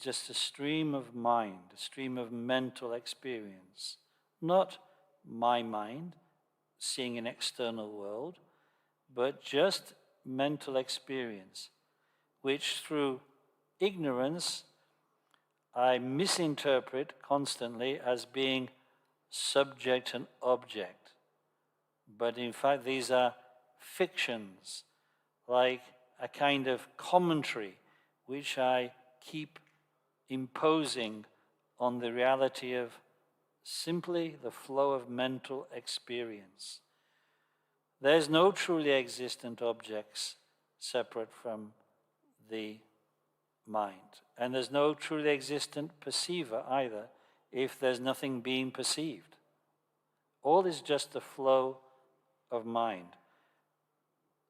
just a stream of mind, a stream of mental experience. Not my mind seeing an external world, but just mental experience, which through ignorance I misinterpret constantly as being subject and object. But in fact these are fictions, like a kind of commentary which I keep imposing on the reality of simply the flow of mental experience. There's no truly existent objects separate from the mind. And there's no truly existent perceiver either if there's nothing being perceived. All is just the flow of mind.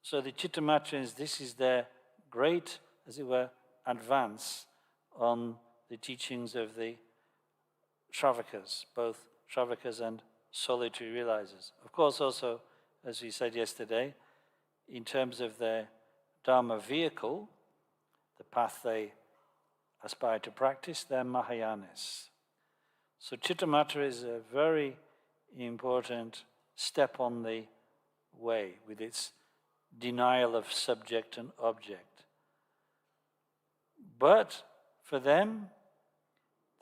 So the Chittamatrins, this is their great, as it were, advance on the teachings of the Shravakas, both Shravakas and solitary realizers. Of course, also, as we said yesterday, in terms of their Dharma vehicle, the path they aspire to practice, they're Mahayanis. So Chittamatra is a very important step on the way with its denial of subject and object. But for them,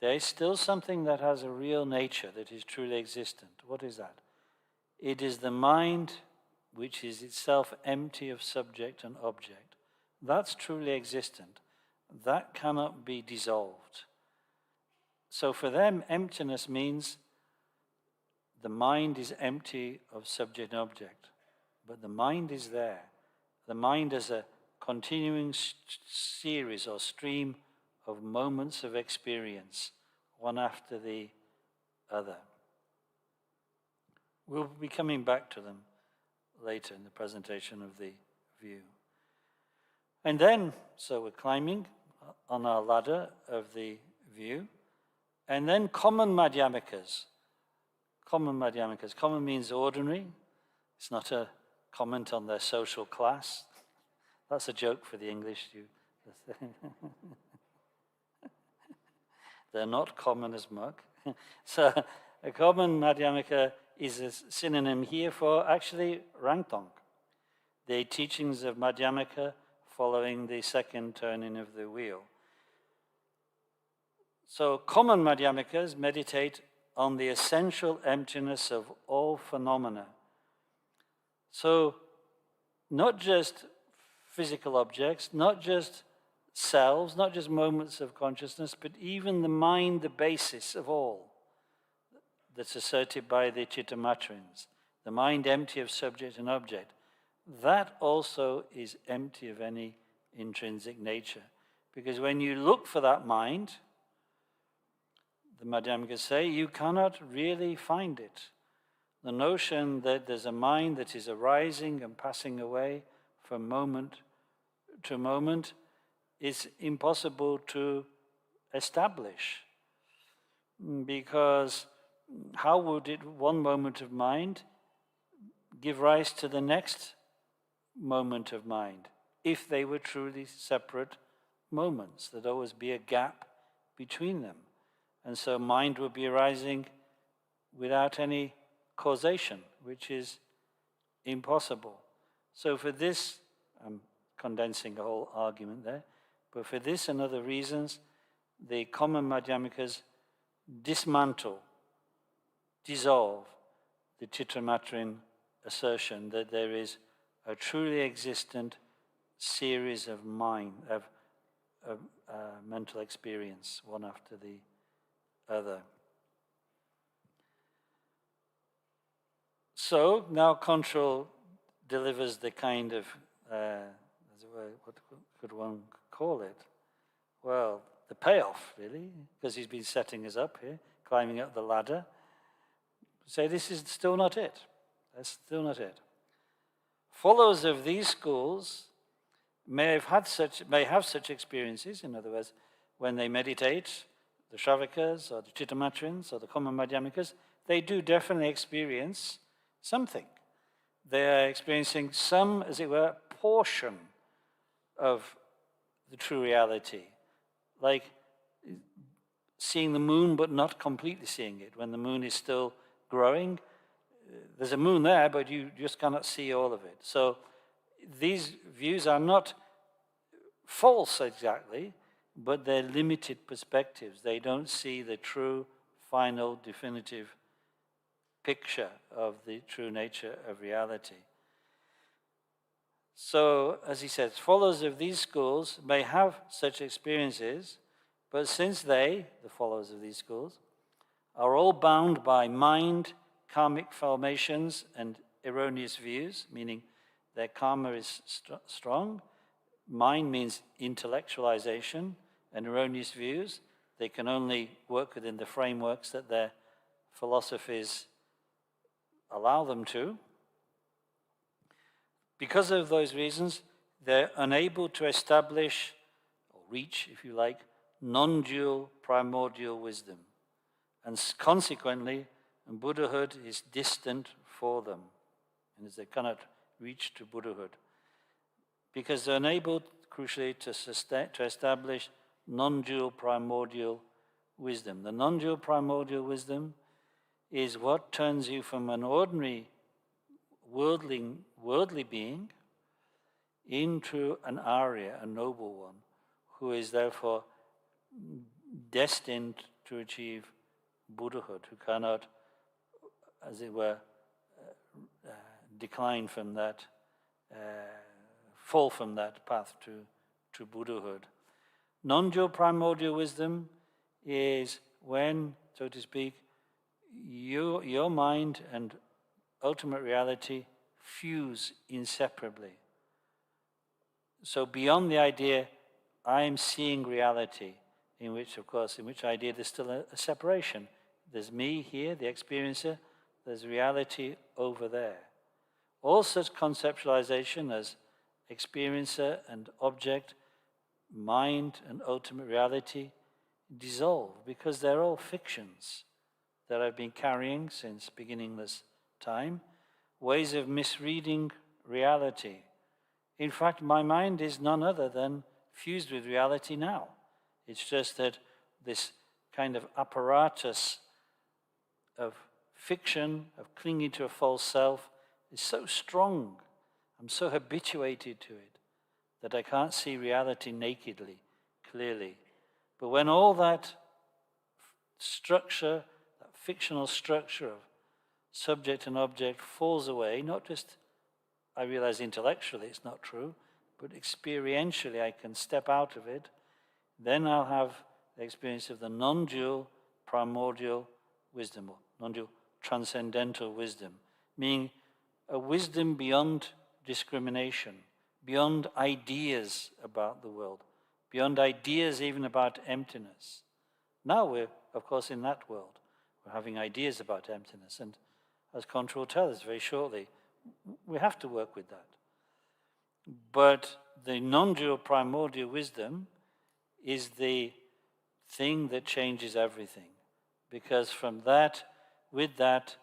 there is still something that has a real nature, that is truly existent. What is that? It is the mind which is itself empty of subject and object. That's truly existent. That cannot be dissolved. So for them, emptiness means the mind is empty of subject and object. But the mind is there. The mind is a continuing series or stream of moments of experience, one after the other. We'll be coming back to them later in the presentation of the view. And then, so we're climbing on our ladder of the view, and then common Madhyamikas. Common Madhyamikas. Common means ordinary. It's not a comment on their social class. That's a joke for the English. They're not common as muck. So a common Madhyamaka is a synonym here for actually Rangtong. The teachings of Madhyamaka following the second turning of the wheel. So common Madhyamikas meditate on the essential emptiness of all phenomena. So not just physical objects, not just selves, not just moments of consciousness, but even the mind, the basis of all that's asserted by the Chittamatrins. The mind empty of subject and object. That also is empty of any intrinsic nature. Because when you look for that mind, the Madhyamikas say, you cannot really find it. The notion that there's a mind that is arising and passing away from moment to moment is impossible to establish. Because how would one moment of mind give rise to the next moment of mind if they were truly separate moments? There'd always be a gap between them. And so mind would be arising without any causation, which is impossible. So for this, I'm condensing a whole argument there, but for this and other reasons, the common Madhyamikas dismantle, dissolve the Chittamatrin assertion that there is a truly existent series of mental experience, one after the other. So now control delivers the kind of, what could one call it? Well, the payoff, really, because he's been setting us up here, climbing up the ladder. Say this is still not it. That's still not it. Followers of these schools may have such experiences. In other words, when they meditate, the Shravakas or the Chittamatrins or the common Madhyamikas, they do definitely experience something. They are experiencing some, as it were, portion of the true reality. Like seeing the moon but not completely seeing it. When the moon is still growing, there's a moon there, but you just cannot see all of it. So these views are not false exactly, but they're limited perspectives. They don't see the true, final, definitive picture of the true nature of reality. So, as he says, followers of these schools may have such experiences, but since they, the followers of these schools, are all bound by mind, karmic formations, and erroneous views, meaning their karma is strong. Mind means intellectualization and erroneous views. They can only work within the frameworks that their philosophies allow them to. Because of those reasons, they're unable to establish, or reach, if you like, non-dual primordial wisdom. And consequently, Buddhahood is distant for them, and they cannot reach to Buddhahood. Because they're unable, crucially, to establish non-dual primordial wisdom. The non-dual primordial wisdom is what turns you from an ordinary worldly being into an Arya, a noble one, who is therefore destined to achieve Buddhahood, who cannot, as it were, decline from that, fall from that path to Buddhahood. Non-dual primordial wisdom is when, so to speak, your mind and ultimate reality fuse inseparably. So beyond the idea, I am seeing reality, in which idea there's still a separation. There's me here, the experiencer, there's reality over there. All such conceptualization as experiencer and object, mind and ultimate reality dissolve because they're all fictions that I've been carrying since beginningless time, ways of misreading reality. In fact, my mind is none other than fused with reality now. It's just that this kind of apparatus of fiction, of clinging to a false self, is so strong. I'm so habituated to it that I can't see reality nakedly, clearly. But when all that structure, that fictional structure of subject and object falls away, not just I realize intellectually it's not true, but experientially I can step out of it, then I'll have the experience of the non-dual primordial wisdom, or non-dual transcendental wisdom, meaning a wisdom beyond discrimination, beyond ideas about the world, beyond ideas even about emptiness. Now we're, of course, in that world. We're having ideas about emptiness, and as Contra will tell us very shortly, we have to work with that. But the non-dual primordial wisdom is the thing that changes everything. Because from that, with that,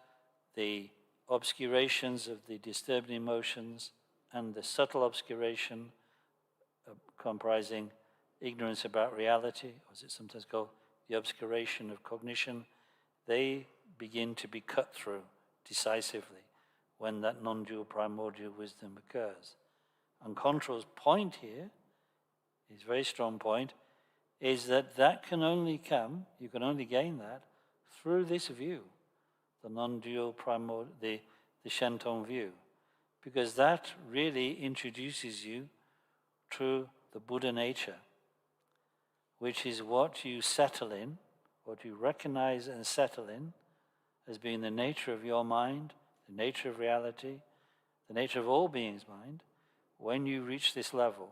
the obscurations of the disturbing emotions and the subtle obscuration comprising ignorance about reality, or as it's sometimes called, the obscuration of cognition, they begin to be cut through decisively when that non-dual primordial wisdom occurs. And Contral's point here, his very strong point, is that that can only come, you can only gain that through this view, the non-dual primordial, the Shentong view, because that really introduces you to the Buddha nature, which is what you settle in, what you recognize and settle in as being the nature of your mind, the nature of reality, the nature of all beings' mind, when you reach this level,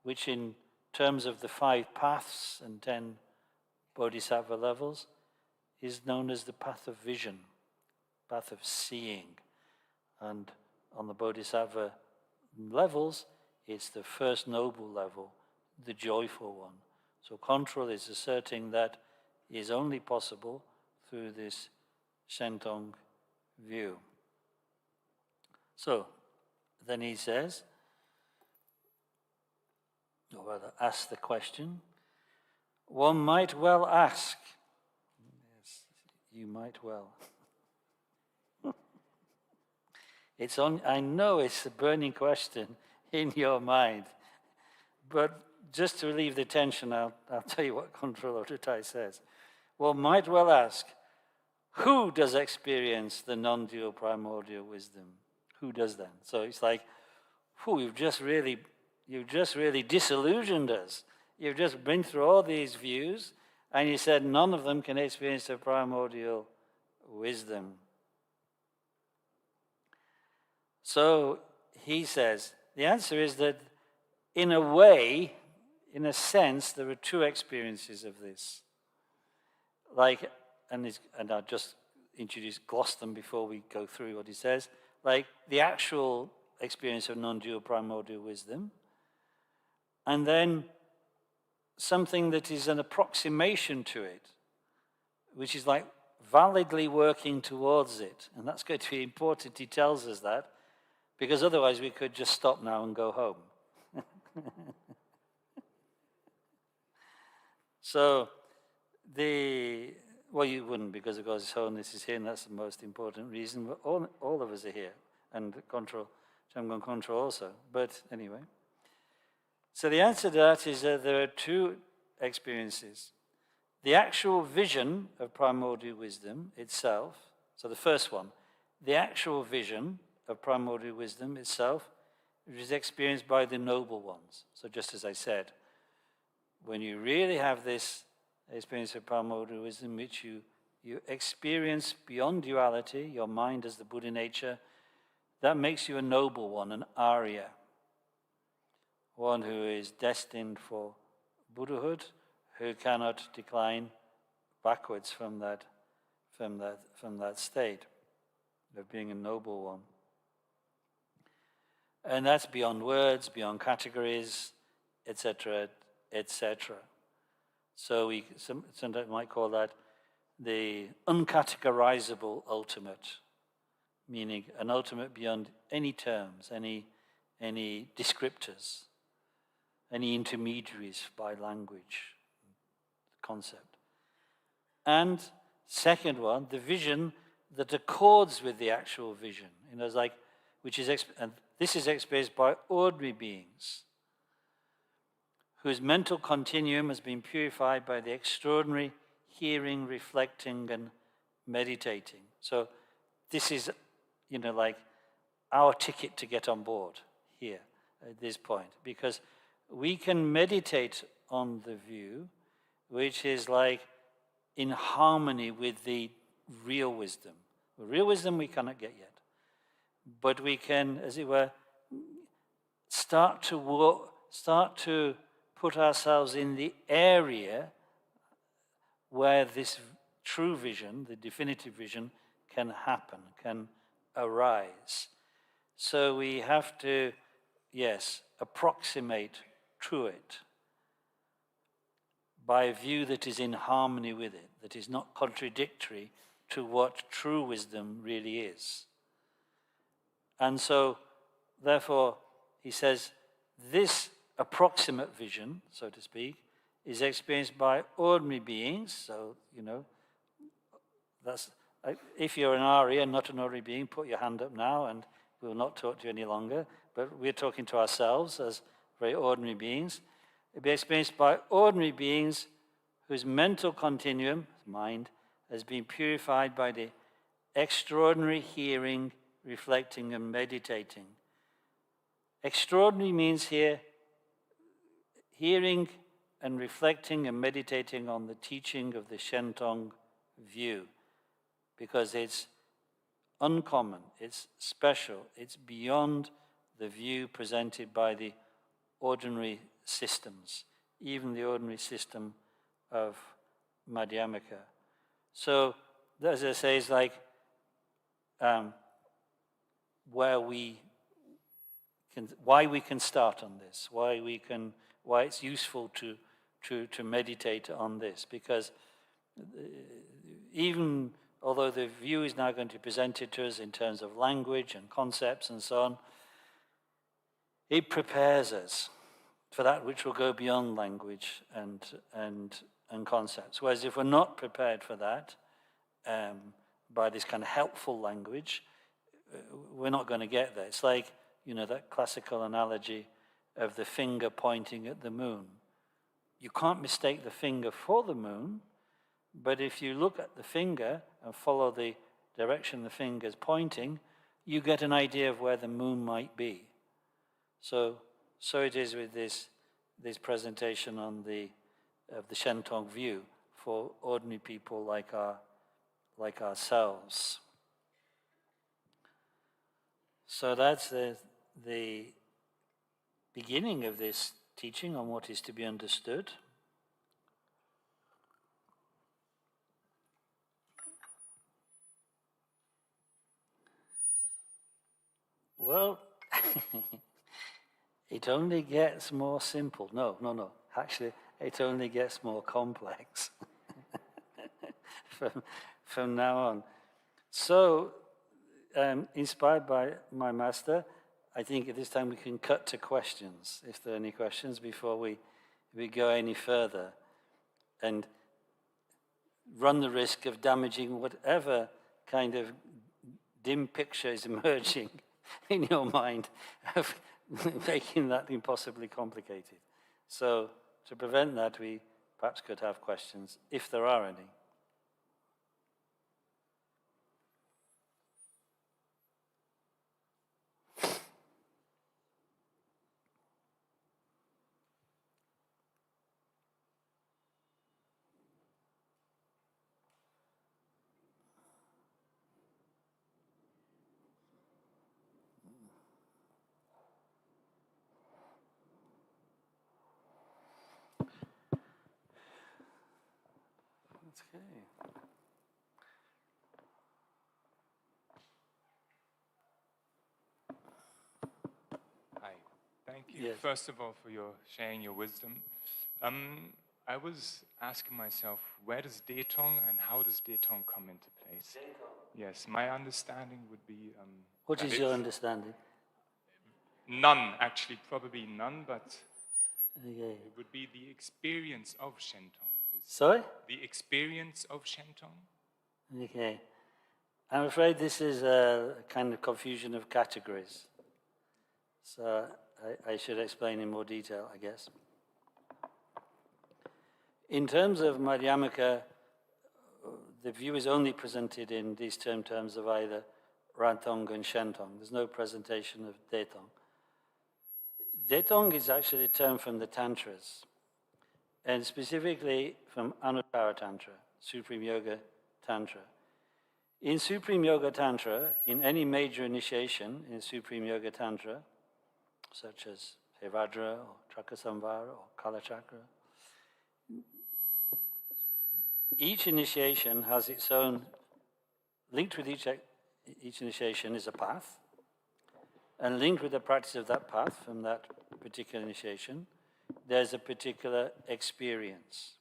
which in terms of the 5 paths and 10 bodhisattva levels is known as the path of vision, path of seeing. And on the bodhisattva levels, it's the first noble level, the joyful one. So Contral is asserting that is only possible through this Shentong view. So then he says, or rather asks the question, one might well ask, yes, you might well. It's on. I know it's a burning question in your mind, but just to relieve the tension, I'll tell you what Contral Thaye says. One might well ask, who does experience the non-dual primordial wisdom? Who does then? So it's like, you've just really disillusioned us. You've just been through all these views, and you said none of them can experience the primordial wisdom. So he says, the answer is that in a way, in a sense, there are 2 experiences of this. Like, and I'll just gloss them before we go through what he says, like the actual experience of non-dual primordial wisdom, and then something that is an approximation to it, which is like validly working towards it. And that's going to be important, he tells us that, because otherwise we could just stop now and go home. So, well, you wouldn't, because of course His Holiness is here, and that's the most important reason. But all of us are here, and Jamgon Contral also. But anyway, so the answer to that is that there are 2 experiences. The actual vision of primordial wisdom itself, so the first one, the actual vision of primordial wisdom itself, which is experienced by the noble ones. So just as I said, when you really have this experience of primordial wisdom, which you experience beyond duality, your mind as the Buddha nature, that makes you a noble one, an Arya, one who is destined for Buddhahood, who cannot decline backwards from that state of being a noble one. And that's beyond words, beyond categories, etc., etc. So we sometimes might call that the uncategorizable ultimate, meaning an ultimate beyond any terms, any descriptors, any intermediaries by language, concept. And second one, the vision that accords with the actual vision, like, which is, this is experienced by ordinary beings whose mental continuum has been purified by the extraordinary hearing, reflecting, and meditating. So this is, like our ticket to get on board here at this point, because we can meditate on the view which is like in harmony with the real wisdom. The real wisdom we cannot get yet, but we can, as it were, start to put ourselves in the area where this true vision, the definitive vision, can happen, can arise. So we have to, yes, approximate to it by a view that is in harmony with it, that is not contradictory to what true wisdom really is. And so, therefore, he says, this approximate vision, so to speak, is experienced by ordinary beings. So, that's, if you're an Arya and not an ordinary being, put your hand up now and we'll not talk to you any longer. But we're talking to ourselves as very ordinary beings. It be experienced by ordinary beings whose mental continuum, mind, has been purified by the extraordinary hearing, reflecting, and meditating. Extraordinary means here hearing and reflecting and meditating on the teaching of the Shentong view, because it's uncommon, it's special, it's beyond the view presented by the ordinary systems, even the ordinary system of Madhyamaka. So, as I say, it's like why we can start on this, why it's useful to meditate on this, because even although the view is now going to be presented to us in terms of language and concepts and so on, it prepares us for that which will go beyond language and concepts. Whereas if we're not prepared for that by this kind of helpful language, we're not going to get there. It's like, that classical analogy of the finger pointing at the moon. You can't mistake the finger for the moon, but if you look at the finger and follow the direction the finger's pointing, you get an idea of where the moon might be. So it is with this presentation on the Shentong view for ordinary people like ourselves. So that's the beginning of this teaching on what is to be understood. Well, it only gets more simple. No. Actually, it only gets more complex from now on. So, inspired by my master, I think at this time we can cut to questions, if there are any questions, before we go any further, and run the risk of damaging whatever kind of dim picture is emerging in your mind, of making that impossibly complicated. So to prevent that, we perhaps could have questions, if there are any. Okay. Hi. Thank you, Yes. first of all, for sharing your wisdom. I was asking myself, where does Detong and how does Detong come into place? Yes, my understanding would be... What is your understanding? None, actually, probably none, but Okay. it would be the experience of Shentong. Sorry? The experience of Shentong? Okay. I'm afraid this is a kind of confusion of categories. So I should explain in more detail, I guess. In terms of Madhyamaka, the view is only presented in these terms of either Rantong and Shentong. There's no presentation of Detong. Detong is actually a term from the Tantras, and specifically from Anuttara Tantra, Supreme Yoga Tantra. In Supreme Yoga Tantra, in any major initiation in Supreme Yoga Tantra, such as Hevadra or Chakasamvara or Kalachakra, each initiation has its own, linked with each initiation is a path, and linked with the practice of that path from that particular initiation, there's a particular experience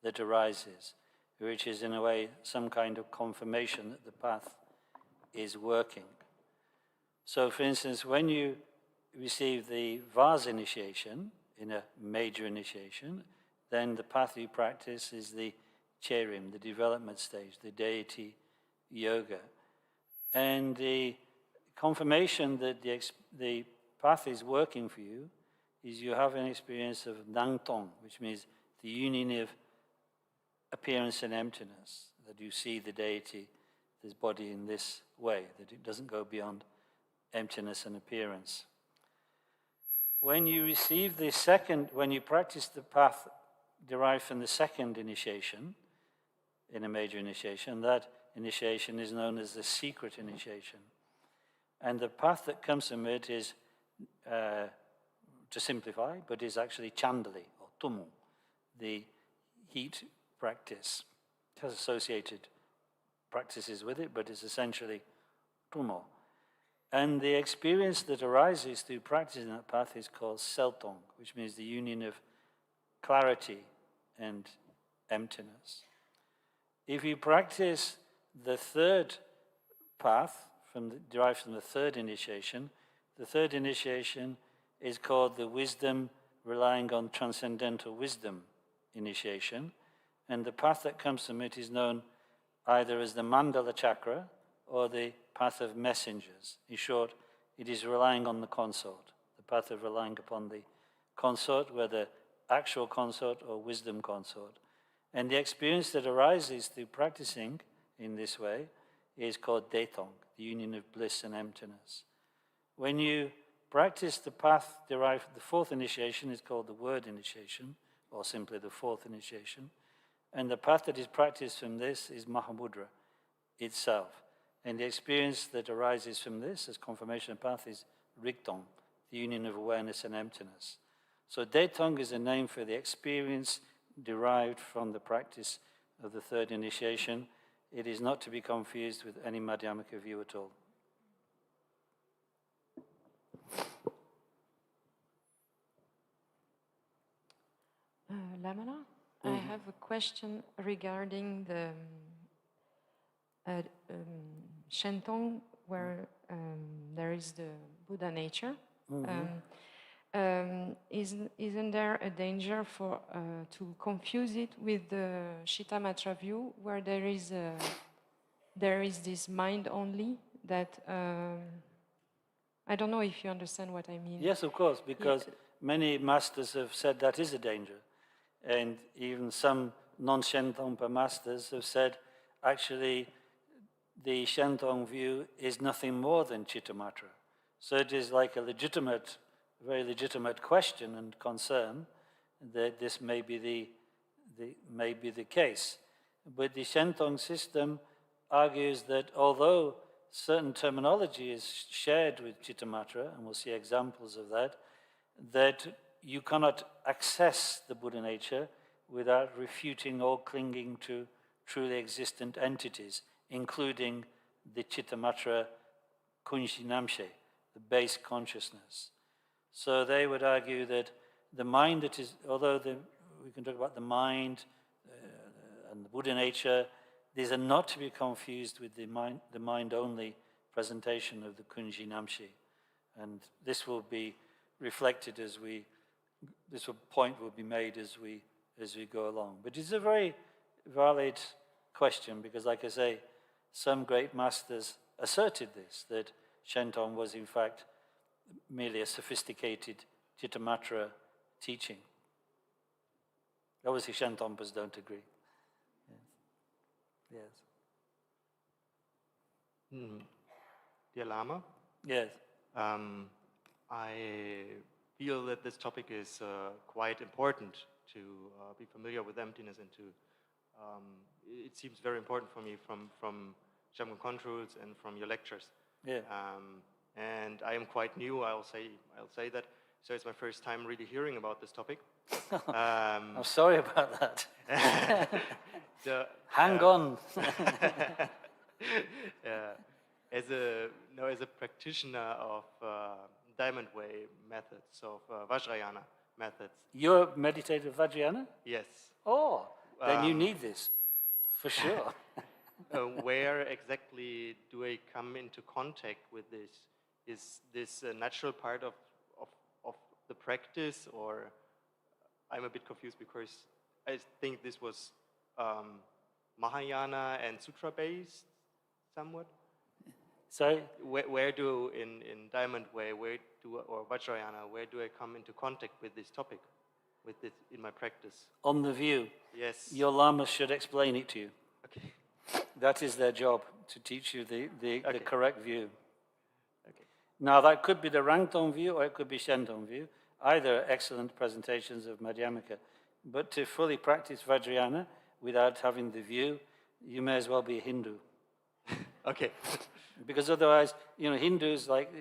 that arises, which is in a way some kind of confirmation that the path is working. So for instance, when you receive the Vase initiation, in a major initiation, then the path you practice is the Cherim, the development stage, the deity yoga. And the confirmation that the path is working for you is you have an experience of Nangtong, which means the union of appearance and emptiness, that you see the deity, this body in this way, that it doesn't go beyond emptiness and appearance. When you receive the second, when you practice the path derived from the second initiation, in a major initiation, that initiation is known as the secret initiation. And the path that comes from it is, to simplify, but is actually Chandali, or Tumu, the heat practice. It has associated practices with it, but it's essentially Tumo. And the experience that arises through practicing that path is called Seltong, which means the union of clarity and emptiness. If you practice the third path, derived from the third initiation is called the wisdom relying on transcendental wisdom initiation, and the path that comes from it is known either as the Mandala Chakra or the path of messengers. In short, it is relying on the consort, the path of relying upon the consort, whether actual consort or wisdom consort. And the experience that arises through practicing in this way is called Detong, the union of bliss and emptiness. When you practice the path derived from the fourth initiation is called the word initiation, or simply the fourth initiation. And the path that is practiced from this is Mahamudra itself. And the experience that arises from this as confirmation path is Riktong, the union of awareness and emptiness. So Detong is a name for the experience derived from the practice of the third initiation. It is not to be confused with any Madhyamaka view at all. Lamala, I have a question regarding the Shentong, where there is the Buddha nature. Isn't there a danger for to confuse it with the Chittamatra view, where there is this mind only that I don't know if you understand what I mean. Yes, of course, because many masters have said that is a danger, and even some non-Shentongpa masters have said actually the Shentong view is nothing more than Chittamatra. So it is like a very legitimate question and concern that this may be the case. But the Shentong system argues that although certain terminology is shared with Chittamatra, and we'll see examples of that, that you cannot access the Buddha nature without refuting or clinging to truly existent entities, including the Chittamatra Kunshi Namshe, the base consciousness. So they would argue that the mind that is, although we can talk about the mind and the Buddha nature, these are not to be confused with the mind-only presentation of the Kunji Namshi. And this will be reflected this point will be made as we go along. But it's a very valid question because, like I say, some great masters asserted this, that Shentong was in fact merely a sophisticated Chittamatra teaching. Obviously, Shentongpas don't agree. Yes. Dear Lama, Yes. I feel that this topic is quite important to be familiar with emptiness and to. It seems very important for me from Jamgon controls and from your lectures. Yeah. And I am quite new. I'll say that. So it's my first time really hearing about this topic. I'm sorry about that. Hang on. As a practitioner of Diamond Way methods, of Vajrayana methods. You're meditative Vajrayana? Yes. Oh, then you need this, for sure. Where exactly do I come into contact with this? Is this a natural part of the practice, or I'm a bit confused because I think this was Mahayana and Sutra based somewhat. So where do in Diamond Way, or Vajrayana, where do I come into contact with this topic, with this in my practice? on the view, Yes. your lamas should explain it to you. Okay. That is their job, to teach you the Okay. correct view. Okay. Now, that could be the Rangtong view or it could be Shentong view. Either excellent presentations of Madhyamaka. But to fully practice Vajrayana without having the view, you may as well be a Hindu. Okay. Because otherwise, Hindus, like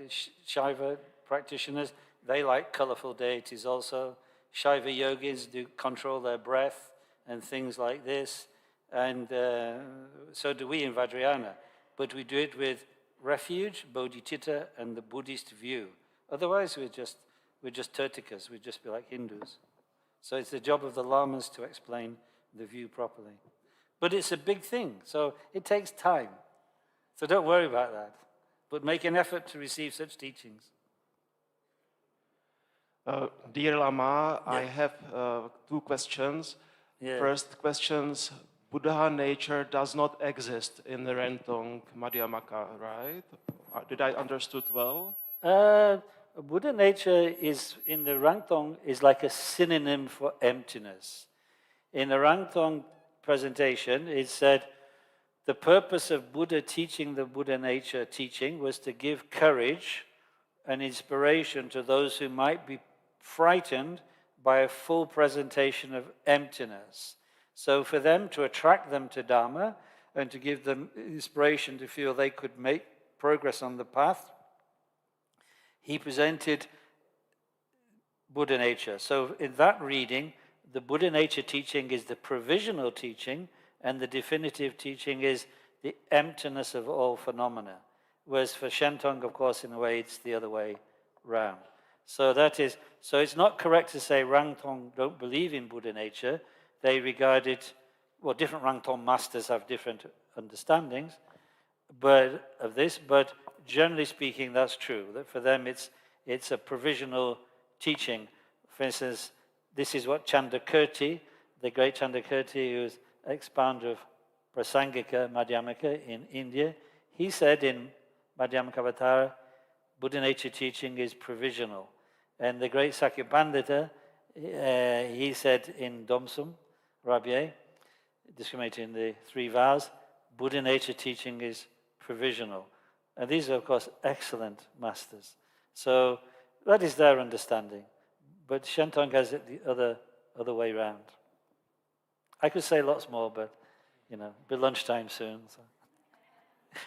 Shaiva practitioners, they like colorful deities also. Shaiva yogis do control their breath and things like this. And so do we in Vajrayana. But we do it with refuge, bodhicitta, and the Buddhist view. Otherwise, we're just Tirtikas. We'd just be like Hindus. So it's the job of the lamas to explain the view properly. But it's a big thing, so it takes time. So don't worry about that. But make an effort to receive such teachings. Dear Lama, I have 2 questions. Yeah. First questions, Buddha nature does not exist in the Shentong Madhyamaka, right? Did I understood well? Buddha nature is in the Rangtong is like a synonym for emptiness. In the Rangtong presentation, it said the purpose of Buddha teaching the Buddha nature teaching was to give courage and inspiration to those who might be frightened by a full presentation of emptiness. So for them, to attract them to Dharma and to give them inspiration to feel they could make progress on the path, he presented Buddha nature. So in that reading, the Buddha nature teaching is the provisional teaching, and the definitive teaching is the emptiness of all phenomena. Whereas for Shentong, of course, in a way, it's the other way round. So it's not correct to say Rangtong don't believe in Buddha nature. They regard it, well, different Rangtong masters have different understandings of this, but generally speaking, that's true. That for them, it's a provisional teaching. For instance, this is what Chandakirti, the great Chandakirti, who is expounder of Prasangika Madhyamaka in India, he said in Madhyamaka Avatara, Buddha nature teaching is provisional. And the great Sakya Pandita, he said in Domsum, Rabye, discriminating the 3 vows, Buddha nature teaching is provisional. And these are, of course, excellent masters. So that is their understanding. But Shentong has it the other way round. I could say lots more, but, it'll be lunchtime soon.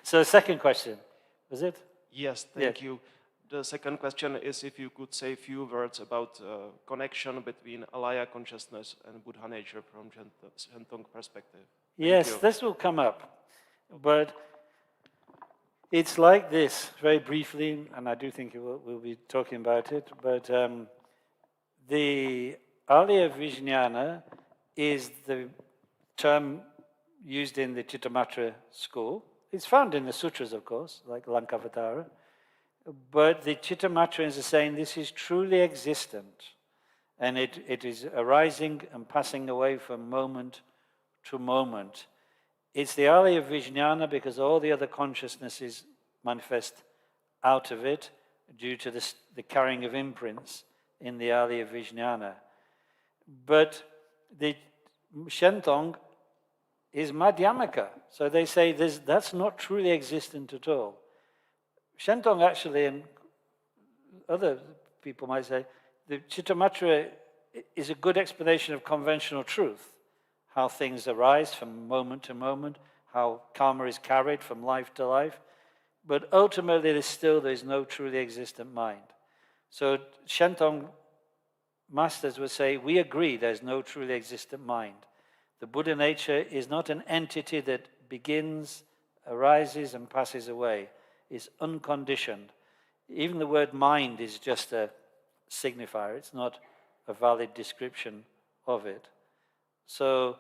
So second question, was it? Yes, thank you. The second question is if you could say a few words about connection between Alaya consciousness and Buddha nature from Shentong perspective. Yes, this will come up. But it's like this, very briefly, and I do think we'll be talking about it, but the Alaya Vijnana is the term used in the Chittamatra school. It's found in the sutras, of course, like Lankavatara. But the Chittamatrins are saying this is truly existent, and it is arising and passing away from moment to moment. It's the Alaya Vijnana because all the other consciousnesses manifest out of it due to the carrying of imprints in the Alaya Vijnana. But the Shentong is Madhyamaka. So they say that's not truly existent at all. Shentong actually, and other people might say, the Chittamatra is a good explanation of conventional truth, how things arise from moment to moment, how karma is carried from life to life. But ultimately, there is no truly existent mind. So Shentong masters would say, we agree there's no truly existent mind. The Buddha nature is not an entity that begins, arises, and passes away. It's unconditioned. Even the word mind is just a signifier. It's not a valid description of it. So,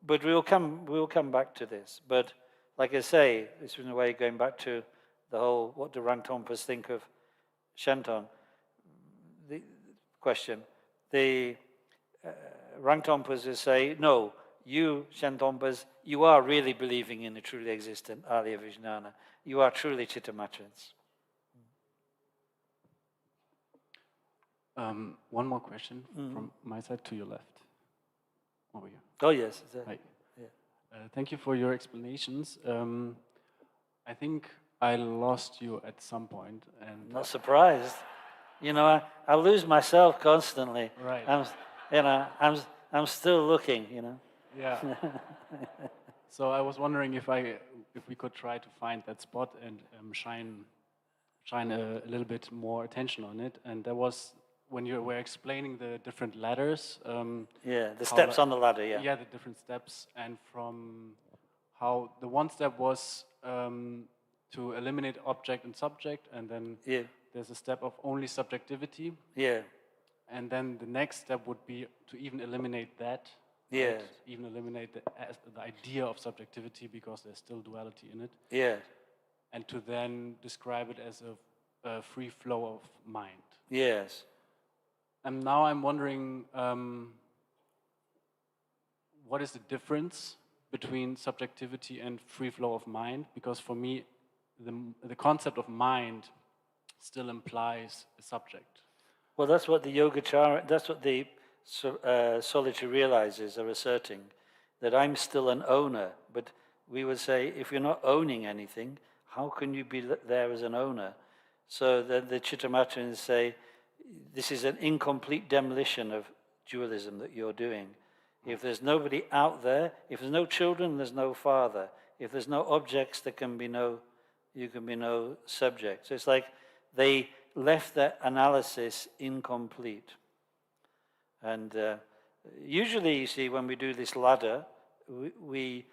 but we'll come back to this. But like I say, this is in a way going back to the whole, what do Rangtompas think of Shentong? The question. The Rangtompas will say, no, you, Shentongpas, you are really believing in the truly existent Alaya Vijnana. You are truly Chittamatrins. One more question from my side to your left. Over here. Oh, yes. Hi. Yeah. Thank you for your explanations. I think I lost you at some point. And Not surprised. You know, I lose myself constantly. Right. I'm still looking, you know. Yeah. So I was wondering if we could try to find that spot and shine a little bit more attention on it. And there was, when you were explaining the different ladders. Yeah, the steps on the ladder, yeah. Yeah, the different steps. And from how the one step was to eliminate object and subject, and then there's a step of only subjectivity. Yeah. And then the next step would be to even eliminate that. Yeah. Right? Even eliminate the idea of subjectivity because there's still duality in it. Yeah. And to then describe it as a free flow of mind. Yes. And now I'm wondering, what is the difference between subjectivity and free flow of mind? Because for me, the concept of mind still implies a subject. Well, that's what the Yogacara, that's what the solitary realizers are asserting, that I'm still an owner. But we would say, if you're not owning anything, how can you be there as an owner? So the Chittamatrins say, this is an incomplete demolition of dualism that you're doing. If there's nobody out there, if there's no children, there's no father. If there's no objects, you can be no subject. So it's like they left that analysis incomplete. And usually, you see, when we do this ladder, we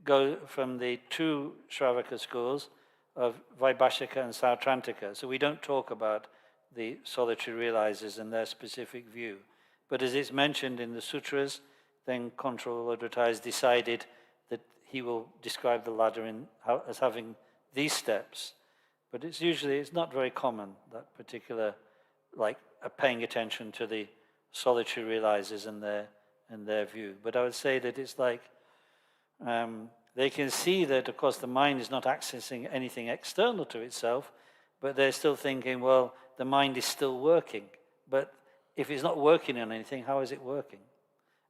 go from the two Shravaka schools of Vaibhashika and Sautrantika. So we don't talk about the solitary realizers and their specific view. But as it's mentioned in the sutras, then Control Lodrita has decided that he will describe the ladder as having these steps. But it's not very common, that particular, like paying attention to the solitary realizers and their view. But I would say that it's like they can see that, of course, the mind is not accessing anything external to itself, but they're still thinking, well, the mind is still working. But if it's not working on anything, how is it working?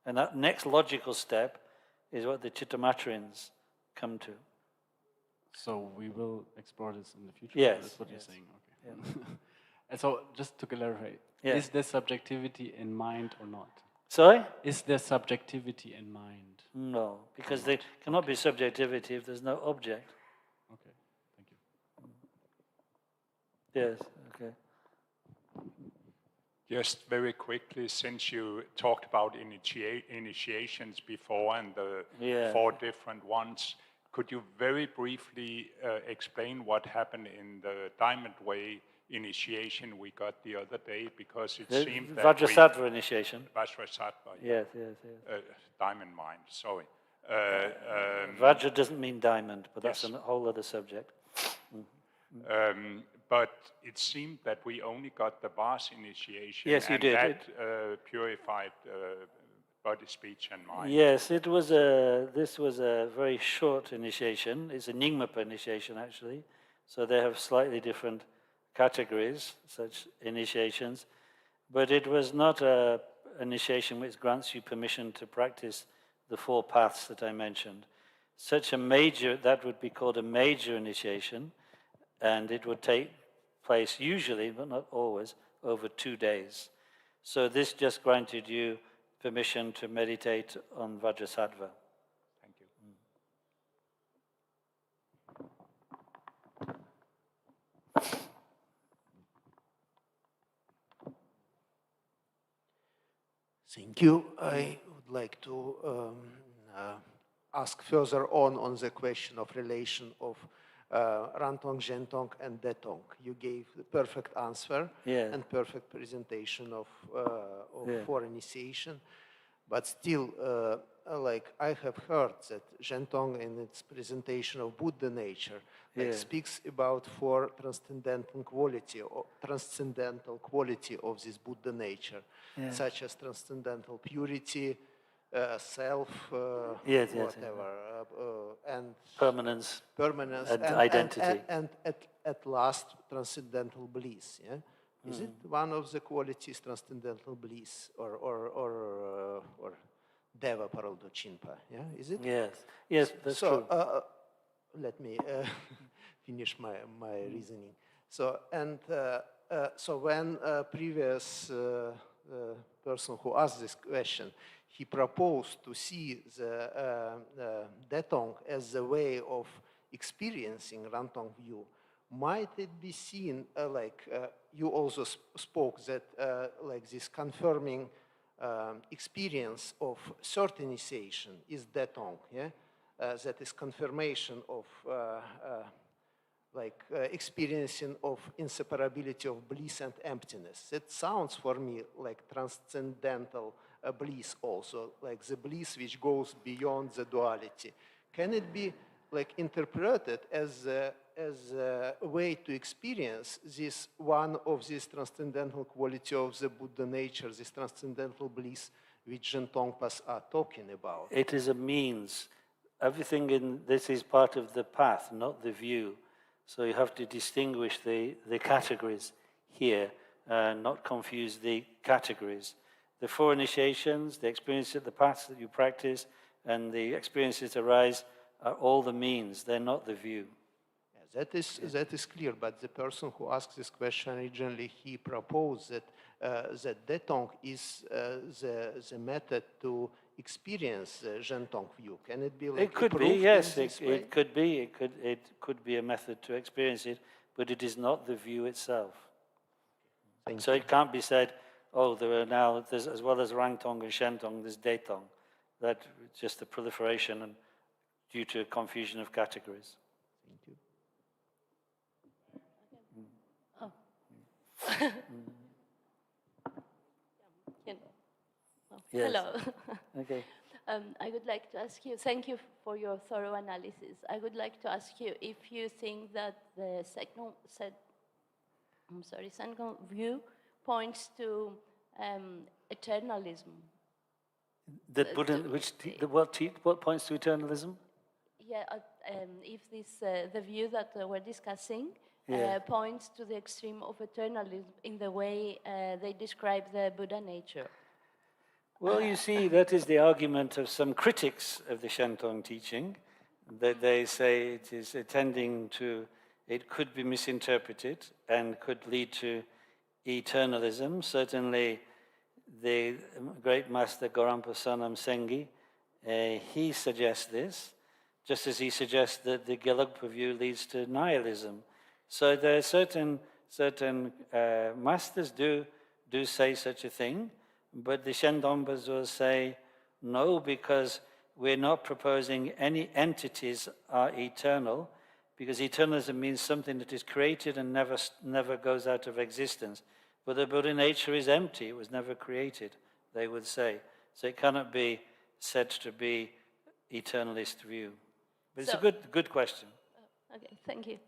And that next logical step is what the Chittamatrins come to. So we will explore this in the future? Yes. That's what you're saying, okay. Yeah. And so, just to clarify, is there subjectivity in mind or not? Sorry? Is there subjectivity in mind? No, because there cannot be subjectivity if there's no object. Okay, thank you. Yes, okay. Just very quickly, since you talked about initiations before and the 4 different ones, could you very briefly explain what happened in the Diamond Way initiation we got the other day? Because it seemed that Vajrasattva initiation. Vajrasattva. Yes. Diamond mind, sorry. Vajra doesn't mean diamond, but that's a whole other subject. But it seemed that we only got the Vars initiation. Yes, you did. That purified body, speech, and mind. Yes, this was a very short initiation. It's a Nyingmapa initiation, actually. So they have slightly different categories, such initiations, but it was not an initiation which grants you permission to practice the 4 paths that I mentioned. Such a major, that would be called a major initiation, and it would take place usually, but not always, over 2 days. So this just granted you permission to meditate on Vajrasattva. Thank you. Thank you. I would like to ask further on the question of relation of Rantong, Shentong, and Detong. You gave the perfect answer and perfect presentation of 4 initiation, but still, like I have heard that Shentong in its presentation of Buddha nature speaks about 4 transcendental quality of this Buddha nature, such as transcendental purity, self, whatever, and permanence and identity, and at last transcendental bliss. Yeah, is it one of the qualities transcendental bliss or Deva Paraldochinpa? Yeah, is it? Yes, that's true. Let me finish my reasoning. So so when previous person who asked this question, he proposed to see the Detong as a way of experiencing Rantong view. Might it be seen like you also spoke that like this confirming experience of certain initiation is Detong, that is confirmation of experiencing of inseparability of bliss and emptiness. It sounds for me like transcendental bliss also, like the bliss which goes beyond the duality. Can it be like interpreted as a way to experience this one of these transcendental quality of the Buddha nature, this transcendental bliss which Shentongpas are talking about? It is a means. Everything in this is part of the path, not the view. So you have to distinguish the categories here, not confuse the categories. The 4 initiations, the experience of the paths that you practice, and the experiences that arise are all the means. They're not the view. Yeah, that is clear. But the person who asked this question originally, he proposed that that Detong is the method to experience the Shentong view. Can it be like it could be, yes, it could be. It could be a method to experience it, but it is not the view itself. So it can't be said, oh, there's as well as Rangtong and Shentong, there's Detong. That's just a proliferation and due to a confusion of categories. Thank you. Yes. Hello. Okay. I would like to ask you, thank you for your thorough analysis. I would like to ask you if you think that the second view points to eternalism. That Buddha, what points to eternalism? Yeah, if the view that we're discussing points to the extreme of eternalism in the way they describe the Buddha nature. Well, you see, that is the argument of some critics of the Shentong teaching, that they say it is it could be misinterpreted and could lead to eternalism. Certainly, the great master Gorampa Sonam Sengi, he suggests this, just as he suggests that the Gelugpa view leads to nihilism. So there are certain masters do say such a thing, but the Shentongpas will say no, because we're not proposing any entities are eternal, because eternalism means something that is created and never goes out of existence. But the Buddha nature is empty; it was never created, they would say. So it cannot be said to be eternalist view. But it's a good question. Okay, thank you.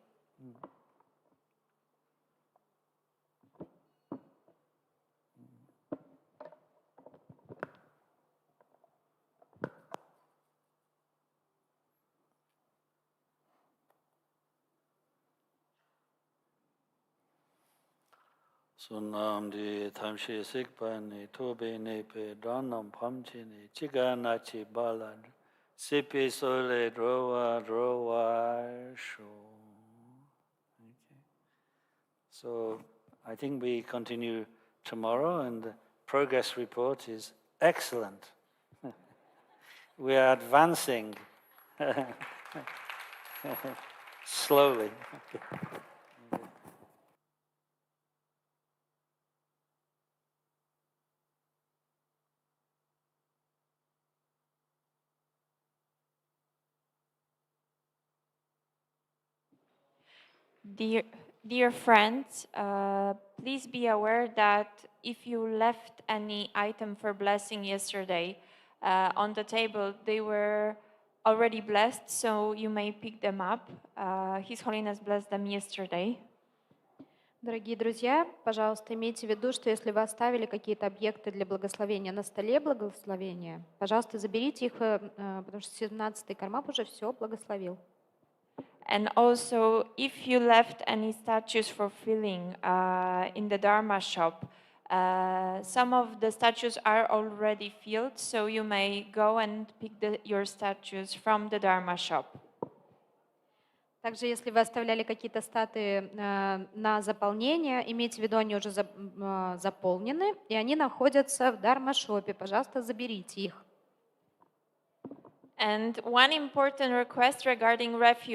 Sunam di tamshi sikpa ni tobe ni pe dhanam pamchi ni chiga nachi balan sipi sole drowa sho. So I think we continue tomorrow, and the progress report is excellent. We are advancing slowly. Dear friends, please be aware that if you left any item for blessing yesterday on the table, they were already blessed, so you may pick them up. His Holiness blessed them yesterday. Дорогие друзья, пожалуйста, имейте в виду, что если вы оставили какие-то объекты для благословения на столе благословения, пожалуйста, заберите их, потому что 17-й кармап уже все благословил. And also, if you left any statues for filling in the Dharma shop, some of the statues are already filled, so you may go and pick your statues from the Dharma shop. Также, если вы оставляли какие-то статуи на заполнение, имейте в виду, они уже заполнены, и они находятся в Дharma-шопе. Пожалуйста, заберите их. And one important request regarding refuge.